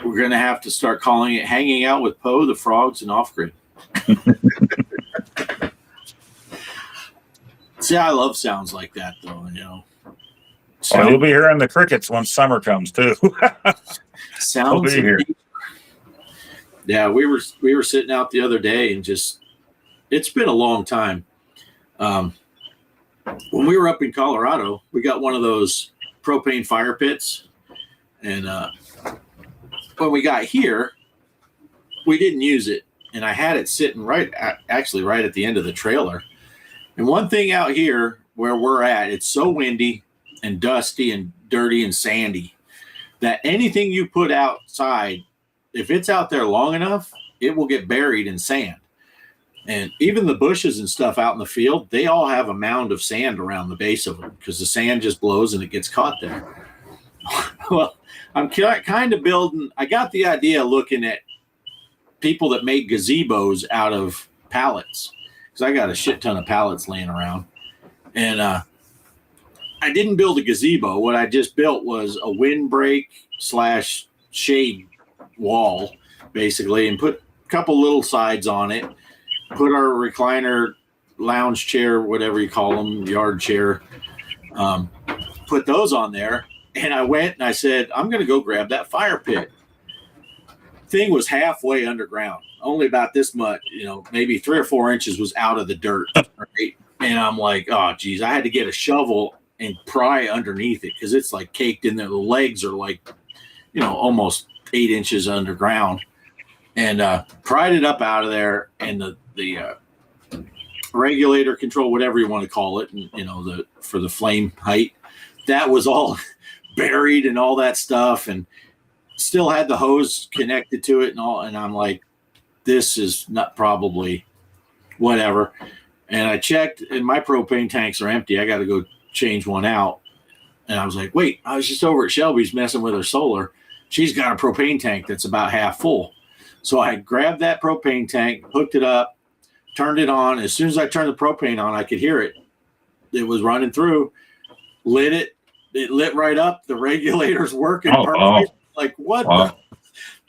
We're going to have to start calling it Hanging Out with Poe, the Frogs, and Offgrid. See, I love sounds like that, though, Well, you'll be hearing the crickets when summer comes, too. Sounds here. Yeah, we were sitting out the other day and it's been a long time. When we were up in Colorado, we got one of those propane fire pits. And when we got here, we didn't use it. And I had it sitting right at the end of the trailer. And one thing out here where we're at, it's so windy and dusty and dirty and sandy that anything you put outside, if it's out there long enough, it will get buried in sand. And even the bushes and stuff out in the field, they all have a mound of sand around the base of them because the sand just blows and it gets caught there. Well, I'm kind of building, I got the idea looking at people that make gazebos out of pallets because I got a shit ton of pallets laying around. And I didn't build a gazebo. What I just built was a windbreak / shade wall, basically, and put a couple little sides on it. Put our recliner, lounge chair, whatever you call them, yard chair. Put those on there. And I went and I said, I'm going to go grab that fire pit. Thing was halfway underground, only about this much, maybe 3 or 4 inches was out of the dirt. Right? And I'm like, oh, geez, I had to get a shovel and pry underneath it because it's like caked in there. The legs are like, almost 8 inches underground. And pried it up out of there, and the regulator control, whatever you want to call it, and for the flame height, that was all buried and all that stuff, and still had the hose connected to it and all. And I'm like, this is not probably whatever. And I checked, and my propane tanks are empty. I got to go change one out. And I was like, wait, I was just over at Shelby's messing with her solar. She's got a propane tank that's about half full. So I grabbed that propane tank, hooked it up, turned it on. As soon as I turned the propane on, I could hear it. It was running through, lit it. It lit right up. The regulator's working perfect. Wow. Like, what? Wow.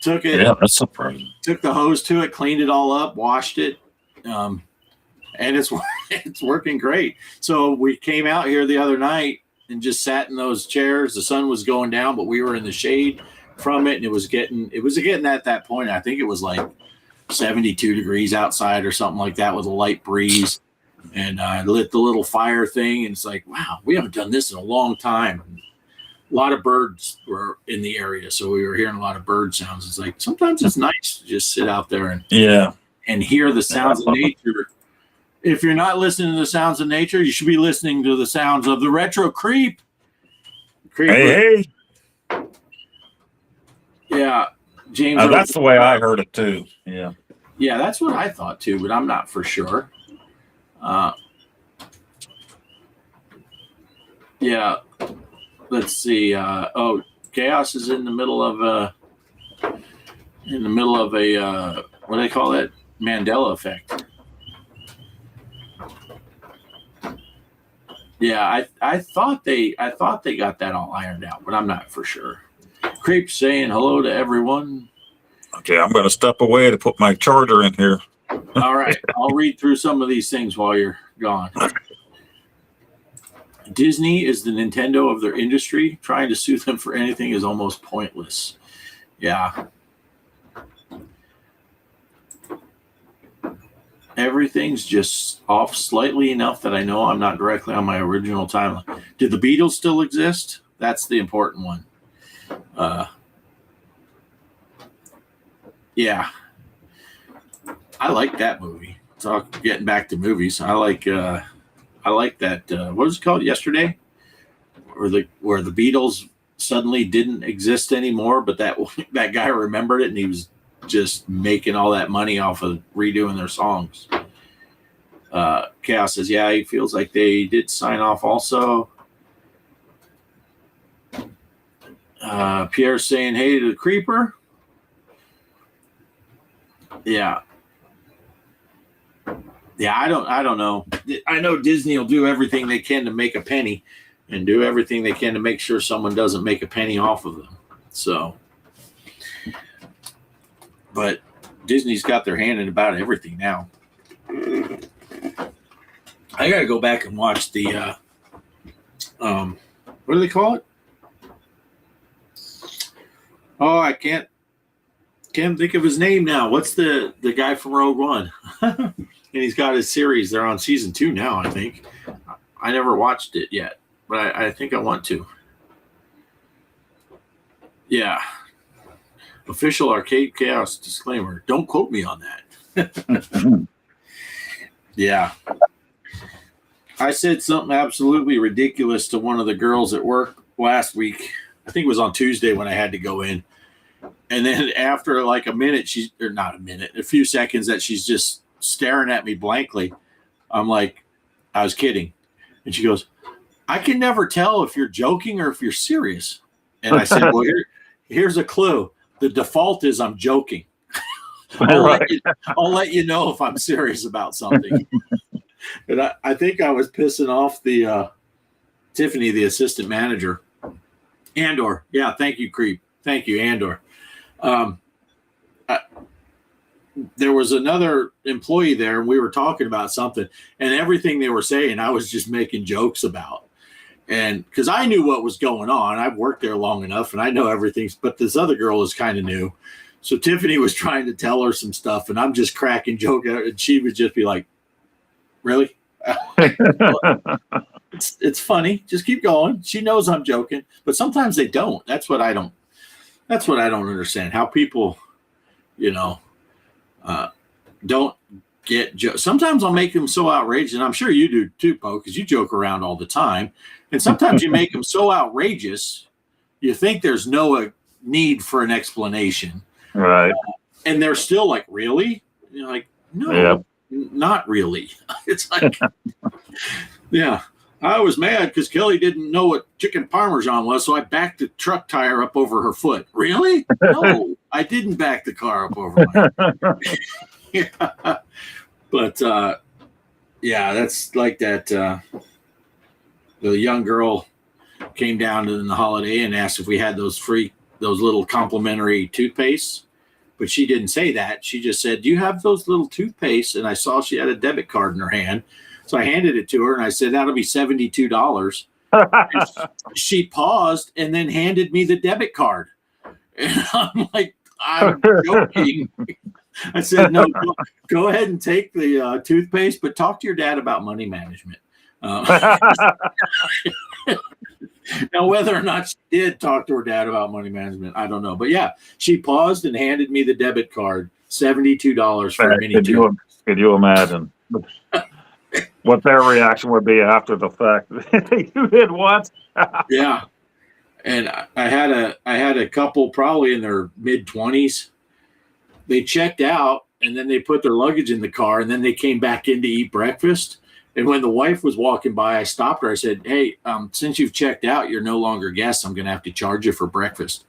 Took it. Yeah, that's surprising. Took the hose to it, cleaned it all up, washed it. And it's working great. So we came out here the other night and just sat in those chairs. The sun was going down, but we were in the shade from it, and it was getting at that point, I think it was like 72 degrees outside or something like that with a light breeze. And I lit the little fire thing, and it's like, wow, we haven't done this in a long time. A lot of birds were in the area, so we were hearing a lot of bird sounds. It's like sometimes it's nice to just sit out there and hear the sounds of nature. If you're not listening to the sounds of nature, you should be listening to the sounds of the retro creep. Hey. Yeah, James. That's the way I heard it too. Yeah. Yeah, that's what I thought too, but I'm not for sure. Yeah. let's see. Kaos is in the middle of a what do they call it? Mandela effect. Yeah, I thought they got that all ironed out, but I'm not for sure. Creep saying hello to everyone. Okay, I'm going to step away to put my charger in here. All right, I'll read through some of these things while you're gone. Disney is the Nintendo of their industry. Trying to sue them for anything is almost pointless. Yeah. Everything's just off slightly enough that I know I'm not directly on my original timeline. Did the Beatles still exist? That's the important one. Yeah. I like that movie. So getting back to movies, I like that. What was it called? Yesterday, where the Beatles suddenly didn't exist anymore, but that guy remembered it, and he was just making all that money off of redoing their songs. Kaos says, yeah, he feels like they did sign off also. Pierre saying, hey to the creeper. Yeah. Yeah, I don't know. I know Disney will do everything they can to make a penny and do everything they can to make sure someone doesn't make a penny off of them. So, but Disney's got their hand in about everything now. I got to go back and watch the, what do they call it? Oh, I can't think of his name now. What's the guy from Rogue One? And he's got his series. They're on season 2 now, I think. I never watched it yet, but I think I want to. Yeah. Official Arcade Chaos disclaimer. Don't quote me on that. Yeah. I said something absolutely ridiculous to one of the girls at work last week. I think it was on Tuesday when I had to go in. And then after like a few seconds that she's just staring at me blankly, I'm like, I was kidding. And she goes, I can never tell if you're joking or if you're serious. And I said, well, here's a clue. The default is I'm joking. I'll let you know if I'm serious about something. And I think I was pissing off the Tiffany, the assistant manager. Andor. Yeah, thank you, Creep. Thank you, Andor. There was another employee there, and we were talking about something, and everything they were saying, I was just making jokes about. And because I knew what was going on, I've worked there long enough, and I know everything, but this other girl is kind of new. So Tiffany was trying to tell her some stuff, and I'm just cracking joke, and she would just be like, really? It's funny. Just keep going. She knows I'm joking, but sometimes they don't. That's what I don't understand. How people, don't get jokes. Sometimes I'll make them so outrageous, and I'm sure you do too, Poe, because you joke around all the time. And sometimes you make them so outrageous, you think there's no need for an explanation. Right. And they're still like, really? You're like, no, not really. It's like, yeah. I was mad because Kelly didn't know what chicken parmesan was, so I backed the truck tire up over her foot. Really? No, I didn't back the car up over my foot. Yeah. But, that's like that. The young girl came down in the holiday and asked if we had those little complimentary toothpastes. But she didn't say that. She just said, do you have those little toothpastes? And I saw she had a debit card in her hand. So I handed it to her, and I said, that'll be $72. She paused and then handed me the debit card. And I'm like, I'm joking. I said, no, go ahead and take the toothpaste, but talk to your dad about money management. Now, whether or not she did talk to her dad about money management, I don't know. But yeah, she paused and handed me the debit card, $72 for a mini tube. Could you imagine what their reaction would be after the fact? You did what? Yeah. And I had a couple probably in their mid-20s. They checked out, and then they put their luggage in the car, and then they came back in to eat breakfast. And when the wife was walking by, I stopped her. I said, "Hey, since you've checked out, you're no longer guests. I'm going to have to charge you for breakfast."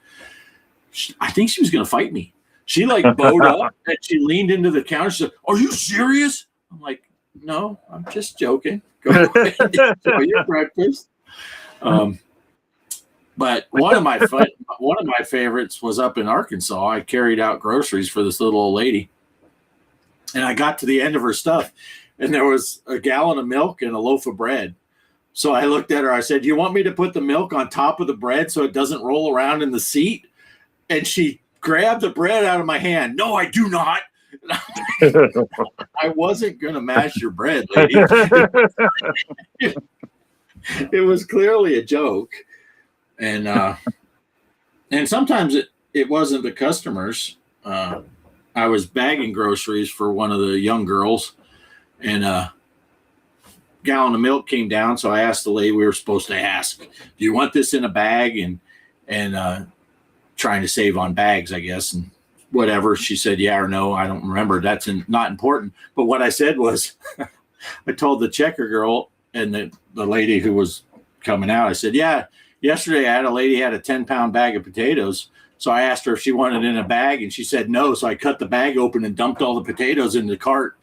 I think she was going to fight me. She like bowed up and she leaned into the counter. She said, "Are you serious?" I'm like, "No, I'm just joking. Go ahead and enjoy your breakfast." But one of my favorites was up in Arkansas. I carried out groceries for this little old lady, and I got to the end of her stuff, and there was a gallon of milk and a loaf of bread. So I looked at her. I said, "Do you want me to put the milk on top of the bread so it doesn't roll around in the seat?" And she grabbed the bread out of my hand. "No, I do not." I wasn't going to mash your bread, lady. It was clearly a joke. And sometimes it wasn't the customers. I was bagging groceries for one of the young girls, and a gallon of milk came down. So I asked the lady we were supposed to ask, "Do you want this in a bag?" And trying to save on bags, I guess, and whatever. She said, "Yeah" or "No." I don't remember. That's not important. But what I said was, I told the checker girl and the lady who was coming out, I said, "Yeah, yesterday I had a lady had a 10-pound bag of potatoes. So I asked her if she wanted it in a bag, and she said no. So I cut the bag open and dumped all the potatoes in the cart.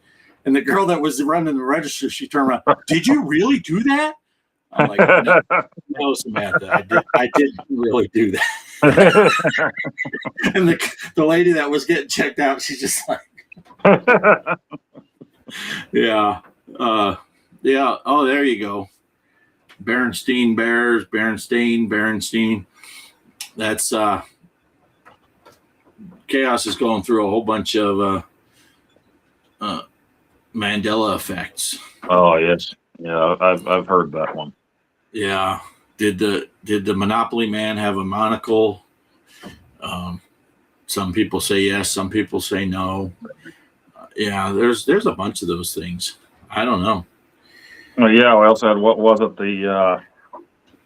And the girl that was running the register, she turned around, "Did you really do that?" I'm like, "No, Samantha, I didn't really do that." And the lady that was getting checked out, she's just like, yeah. Yeah. Oh, there you go. Berenstein Bears, Berenstein. That's Kaos is going through a whole bunch of Mandela effects. Oh yes, yeah, I've heard that one. Yeah. Did the Monopoly man have a monocle? Some people say yes, some people say no. Yeah, there's a bunch of those things. I don't know. Well, yeah, we also had, what was it? The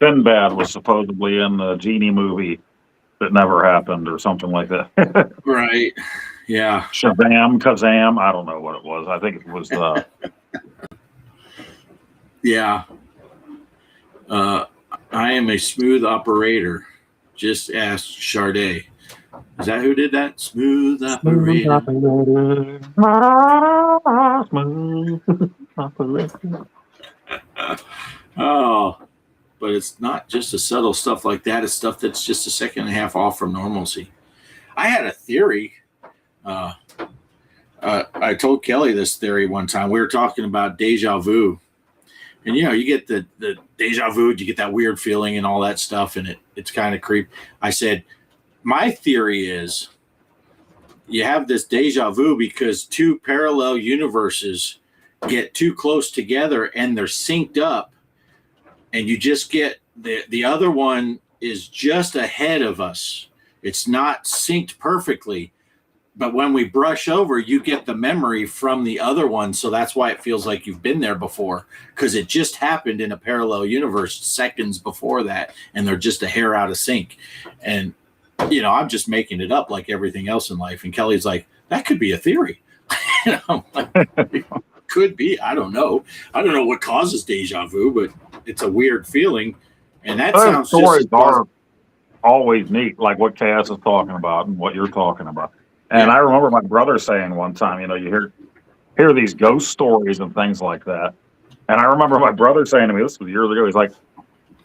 Sinbad was supposedly in the Genie movie that never happened, or something like that. Right. Yeah. Kazam. I don't know what it was. I think it was. Yeah. I am a smooth operator. Just ask Sade. Is that who did that? Smooth operator. Oh, but it's not just the subtle stuff like that. It's stuff that's just a second and a half off from normalcy. I had a theory. I told Kelly this theory one time. We were talking about deja vu. And, you get the deja vu, you get that weird feeling and all that stuff, and it's kind of creepy. I said, my theory is you have this deja vu because two parallel universes get too close together and they're synced up, and you just get the other one is just ahead of us. It's not synced perfectly. But when we brush over, you get the memory from the other one. So that's why it feels like you've been there before, because it just happened in a parallel universe seconds before that. And they're just a hair out of sync. And, I'm just making it up like everything else in life. And Kelly's like, that could be a theory. I'm like, could be. I don't know. I don't know what causes deja vu, but it's a weird feeling. And that sounds stories are always neat, like what Cass is talking about and what you're talking about. And I remember my brother saying one time, you hear these ghost stories and things like that. And I remember my brother saying to me, this was years ago, he's like,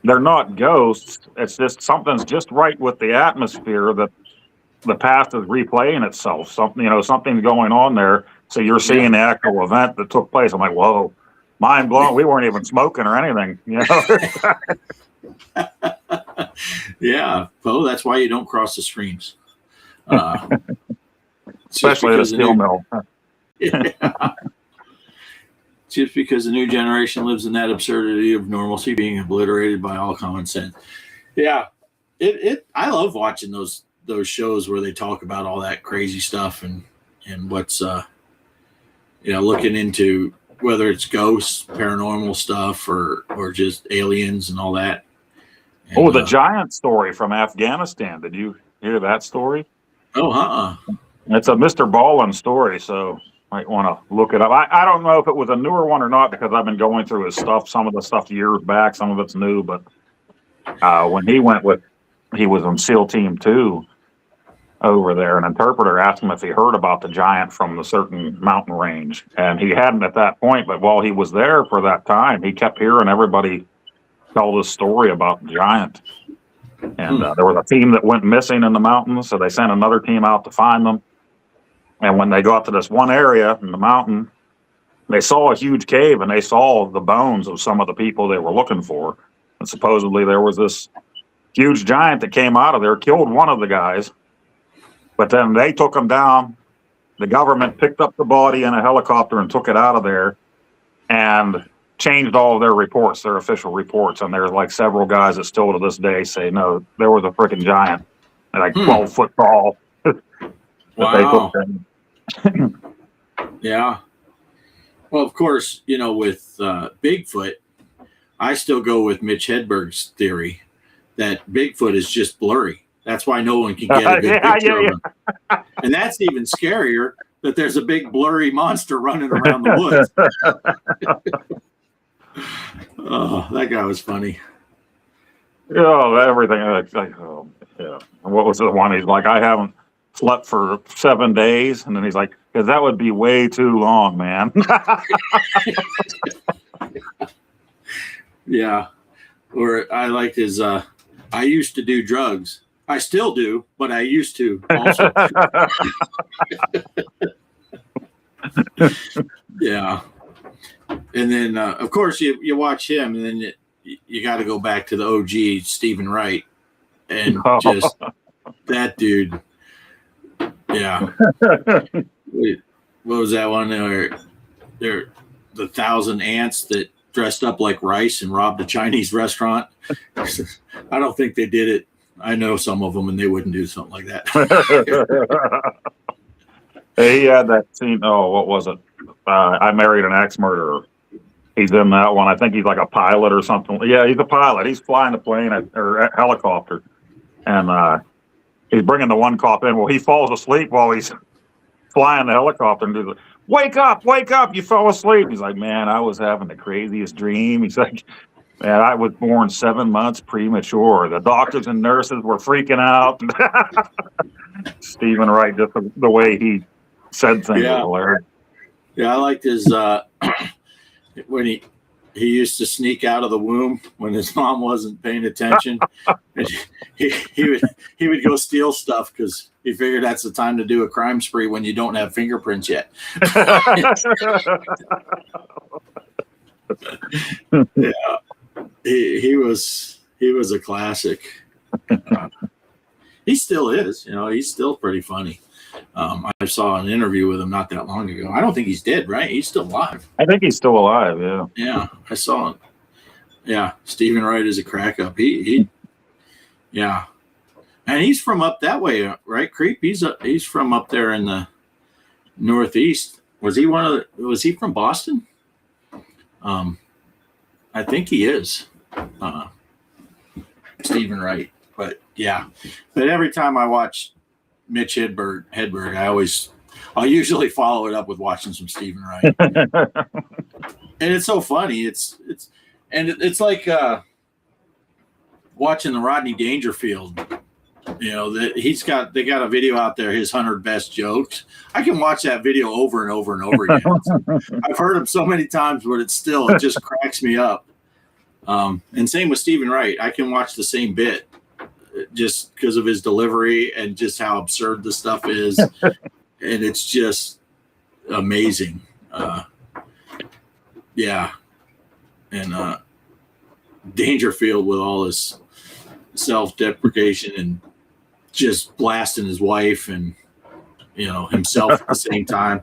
they're not ghosts. It's just something's just right with the atmosphere that the past is replaying itself. Something's going on there. So you're seeing the actual event that took place. I'm like, whoa, mind blown. We weren't even smoking or anything. Yeah. Well, that's why you don't cross the streams. Especially at a steel mill. Yeah. Just because the new generation lives in that absurdity of normalcy being obliterated by all common sense. Yeah. I love watching those shows where they talk about all that crazy stuff and what's looking into whether it's ghosts, paranormal stuff, or just aliens and all that. And, the giant story from Afghanistan. Did you hear that story? Oh, It's a Mr. Ballin story. So Might want to look it up. I don't know if it was a newer one or not because I've been going through his stuff. Some of the stuff years back, some of it's new. But when he was on SEAL Team 2 over there. An interpreter asked him if he heard about the giant from the certain mountain range, and he hadn't at that point. But while he was there for that time, he kept hearing everybody tell this story about the giant. And there was a team that went missing in the mountains, so they sent another team out to find them. And when they got to this one area in the mountain, they saw a huge cave, and they saw the bones of some of the people they were looking for. And supposedly there was this huge giant that came out of there, killed one of the guys. But then they took him down. The government picked up the body in a helicopter and took it out of there and changed all of their reports, their official reports. And there's like several guys that still to this day say, no, there was a freaking giant, like 12 foot tall. Wow. Yeah. Well, of course, with Bigfoot, I still go with Mitch Hedberg's theory that Bigfoot is just blurry. That's why no one can get a good picture of him. And that's even scarier, that there's a big blurry monster running around the woods. Oh, that guy was funny. Oh, everything. Oh, yeah. And what was the one? He's like, I haven't slept for 7 days. And then he's like, because that would be way too long, man. Yeah. Or I liked his, I used to do drugs. I still do, but I used to also. Yeah. And then, of course, you watch him, and then you got to go back to the OG Stephen Wright. And just that dude. Yeah. What was that one? They're the 1,000 ants that dressed up like rice and robbed a Chinese restaurant. I don't think they did it. I know some of them, and they wouldn't do something like that. He had that scene. Oh, what was it? I Married an Axe Murderer. He's in that one. I think he's like a pilot or something. Yeah, he's a pilot. He's flying a plane or a helicopter, and he's bringing the one cop in. Well, he falls asleep while he's flying the helicopter, and he's like, wake up, you fell asleep. He's like, man, I was having the craziest dream. He's like, man, I was born 7 months premature. The doctors and nurses were freaking out. Stephen Wright, just the way he said things. Yeah. Was hilarious. Yeah, I liked his when he used to sneak out of the womb when his mom wasn't paying attention. And he would go steal stuff because he figured that's the time to do a crime spree when you don't have fingerprints yet. Yeah, he was a classic. He still is, he's still pretty funny. I saw an interview with him not that long ago. I don't think he's dead, right? He's still alive. I think he's still alive. Yeah. Yeah, I saw him. Yeah, Stephen Wright is a crack up. Yeah, and he's from up that way, right? Creep. He's from up there in the Northeast. Was he from Boston? I think he is. Stephen Wright. But yeah, but every time I watch Mitch Hedberg, I'll usually follow it up with watching some Stephen Wright. And it's so funny. It's like watching the Rodney Dangerfield. They got a video out there, his 100 best jokes. I can watch that video over and over and over again. I've heard him so many times, but it just cracks me up. And same with Stephen Wright. I can watch the same bit just because of his delivery and just how absurd the stuff is. And it's just amazing. Yeah. And Dangerfield with all his self-deprecation and just blasting his wife and himself at the same time.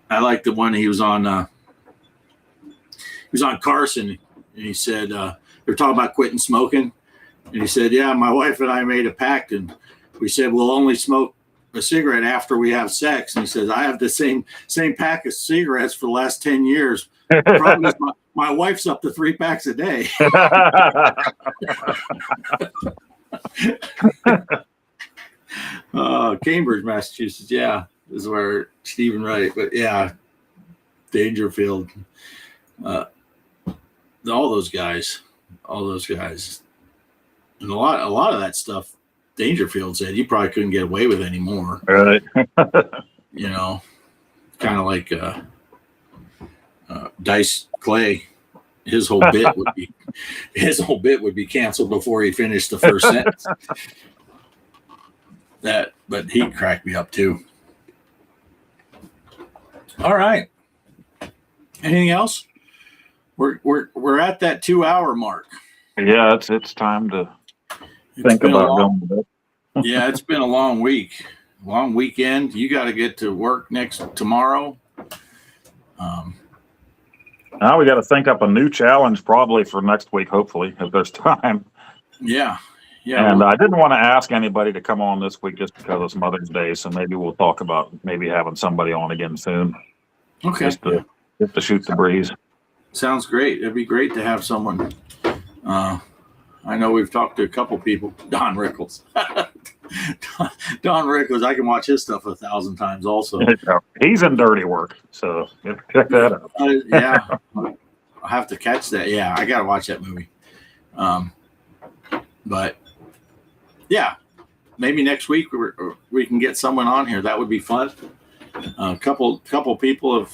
I like the one he was on Carson, and he said they're talking about quitting smoking, and he said, yeah, my wife and I made a pact, and we said we'll only smoke a cigarette after we have sex. And he says, I have the same pack of cigarettes for the last 10 years. The problem is my wife's up to 3 packs a day. Cambridge, Massachusetts. Yeah. is where Stephen Wright. But yeah, Dangerfield, all those guys, and a lot of that stuff. Dangerfield said you probably couldn't get away with anymore. Right. You know, kind of like Dice Clay. His whole bit would be canceled before he finished the first sentence. But he cracked me up too. All right. Anything else? We're at that 2 hour mark. Yeah, it's time to think about going to bed. Yeah, it's been a long week, long weekend. You got to get to work tomorrow. Now we got to think up a new challenge probably for next week, hopefully, if there's time. Yeah. And I didn't want to ask anybody to come on this week just because it's Mother's Day, so maybe we'll talk about maybe having somebody on again soon. Okay. Just to shoot the breeze. Sounds great. It'd be great to have someone. I know we've talked to a couple people. Don Rickles. Don Rickles, I can watch his stuff 1,000 times also. He's in dirty work, so check that out. Yeah. I'll have to catch that. Yeah, I got to watch that movie. But, yeah, maybe next week we can get someone on here. That would be fun. A couple people have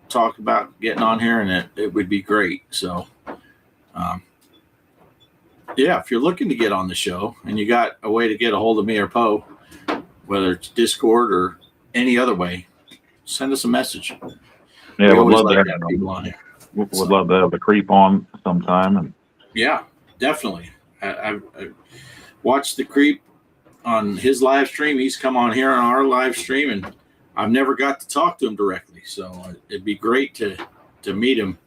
talked about getting on here, and it would be great. So, yeah, if you're looking to get on the show and you got a way to get a hold of me or Poe, whether it's Discord or any other way, send us a message. Yeah, we'd love like to have have people on here. Would love to have the creep on sometime. And yeah, definitely. I watched the creep on his live stream. He's come on here on our live stream, and I've never got to talk to him directly. So it'd be great to meet him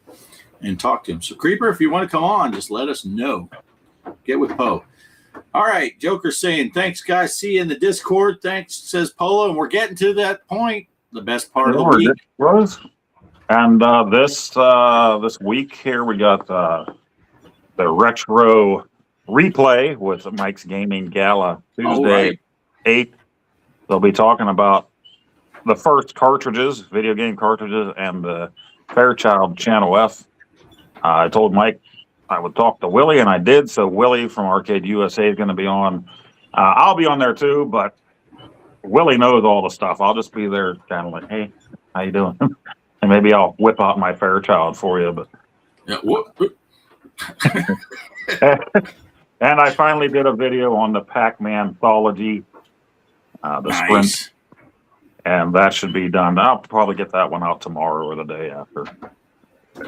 and talk to him. So Creeper, if you want to come on, just let us know. Get with Poe. All right, Joker's saying, thanks, guys. See you in the Discord. Thanks, says Polo. And we're getting to that point. The best part of the week. And this week here, we got the retro replay with Mike's Gaming Gala Tuesday, 8. They'll be talking about the first cartridges, video game cartridges, and the Fairchild Channel F. I told Mike I would talk to Willie, and I did. So Willie from Arcade USA is going to be on. I'll be on there too, but Willie knows all the stuff. I'll just be there kind of like, hey, how you doing? And maybe I'll whip out my Fairchild for you. But yeah, and I finally did a video on the Pac-Man anthology, the Sprint, and that should be done. I'll probably get that one out tomorrow or the day after.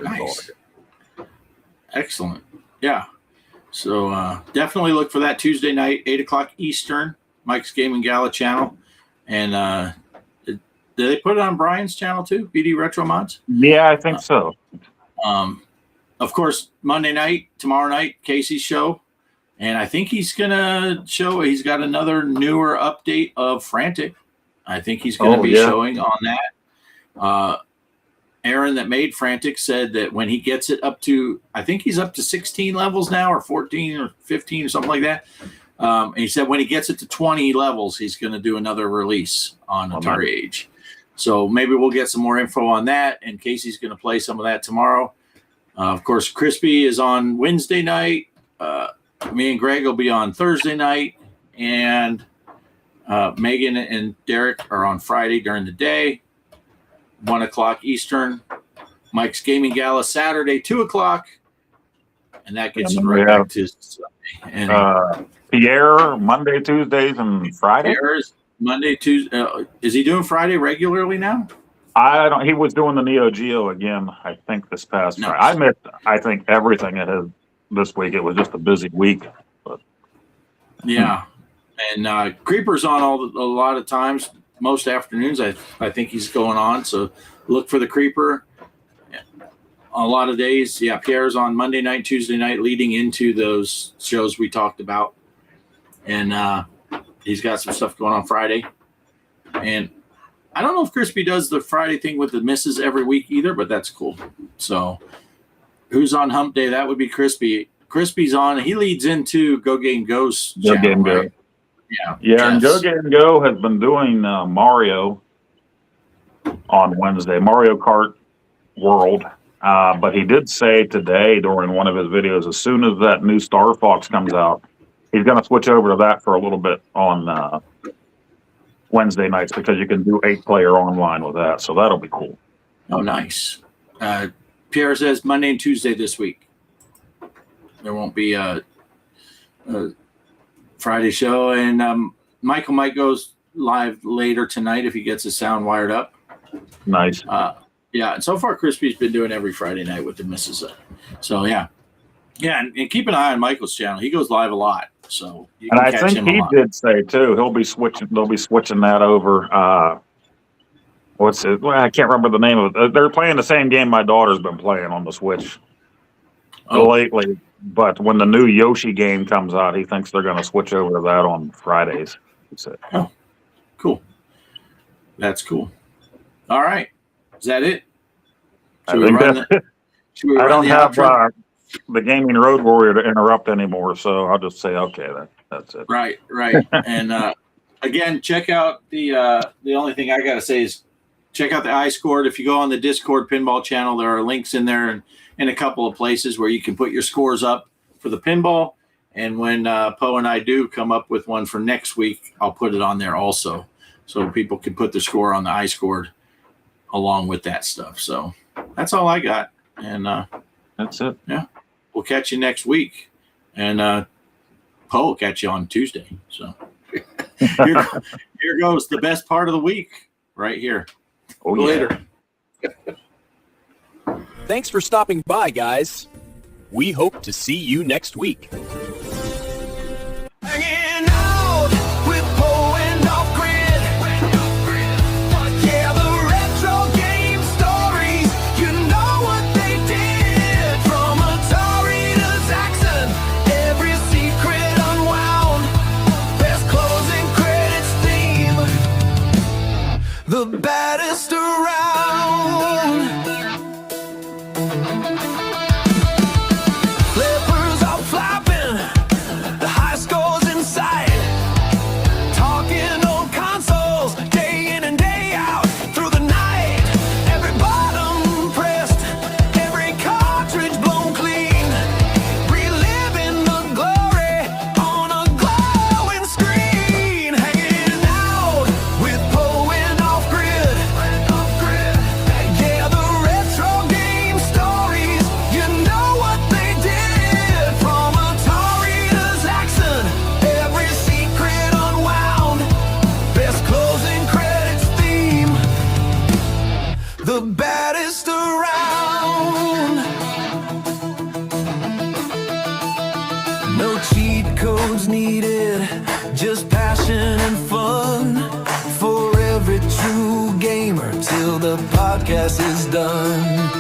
Nice. Excellent. Yeah. So definitely look for that Tuesday night, 8 o'clock Eastern, Mike's Gaming Gala channel. And did they put it on Brian's channel too, BD Retro Mods? Yeah, I think so. Of course, Monday night, tomorrow night, Casey's show. And I think he's going to show, he's got another newer update of Frantic. I think he's going to be showing on that. Aaron that made Frantic said that when he gets it up to, I think he's up to 16 levels now, or 14 or 15 or something like that. And he said when he gets it to 20 levels, he's going to do another release on Atari Age. So maybe we'll get some more info on that, and Casey's going to play some of that tomorrow. Of course, Crispy is on Wednesday night. Me and Greg will be on Thursday night, and Megan and Derek are on Friday during the day. 1 o'clock Eastern. Mike's Gaming Gala Saturday, 2 o'clock. And that gets right back to Sunday. And Pierre, Monday, Tuesdays, and Friday? Pierre is Monday, Tuesday. Is he doing Friday regularly now? I don't. He was doing the Neo Geo again, I think, this past Friday. I missed, I think, everything it has this week. It was just a busy week. But yeah. And Creeper's on a lot of times. Most afternoons, I think he's going on. So look for the Creeper. A lot of days, Pierre's on Monday night, Tuesday night, leading into those shows we talked about. And he's got some stuff going on Friday. And I don't know if Crispy does the Friday thing with the misses every week either, but that's cool. So who's on Hump Day? That would be Crispy. Crispy's on. He leads into Go Game Go's channel, right? Yeah, and Go Game Go has been doing Mario, on Wednesday, Mario Kart World. But he did say today during one of his videos, as soon as that new Star Fox comes out, he's going to switch over to that for a little bit on Wednesday nights because you can do 8-player online with that. So that'll be cool. Oh, nice. Pierre says Monday and Tuesday this week. There won't be a Friday show. And Michael might goes live later tonight if he gets his sound wired up. Nice. Yeah, and so far Crispy's been doing every Friday night with the missus. So yeah, and keep an eye on Michael's channel. He goes live a lot, so you can and I catch think him a he lot. did say too. They'll be switching that over. What's it? Well, I can't remember the name of it. They're playing the same game my daughter's been playing on the Switch lately. But when the new Yoshi game comes out, he thinks they're going to switch over to that on Fridays. He said. Oh, cool. That's cool. All right. Is that it? I don't have the Gaming Road Warrior to interrupt anymore, so I'll just say, okay, that's it. Right. And again, check out the only thing I got to say is check out the iScored. If you go on the Discord pinball channel, there are links in there and in a couple of places where you can put your scores up for the pinball. And when Poe and I do come up with one for next week, I'll put it on there also, so people can put their score on the iScored along with that stuff. So that's all I got. And that's it. Yeah. We'll catch you next week. And Poe will catch you on Tuesday. So here goes the best part of the week right here. Oh, yeah. Later. Thanks for stopping by, guys. We hope to see you next week. Hanging out with Poe and Offgrid. Yeah, the retro game stories. You know what they did. From Atari to Zaxxon, every secret unwound. Best closing credits theme. The baddest around. Flippers are flapping. The high scores in sight. Talking old consoles, day in and day out. Through the night, every button pressed, every cartridge blown clean. Reliving the glory on a glowing screen. Hanging out with Poe and Offgrid. Yeah, the retro game stories. You know what they did. From Atari to Zaxxon, every secret unwound. Best closing credits theme. The baddest around. No cheat codes needed, just passion and fun. For every true gamer till the podcast is done.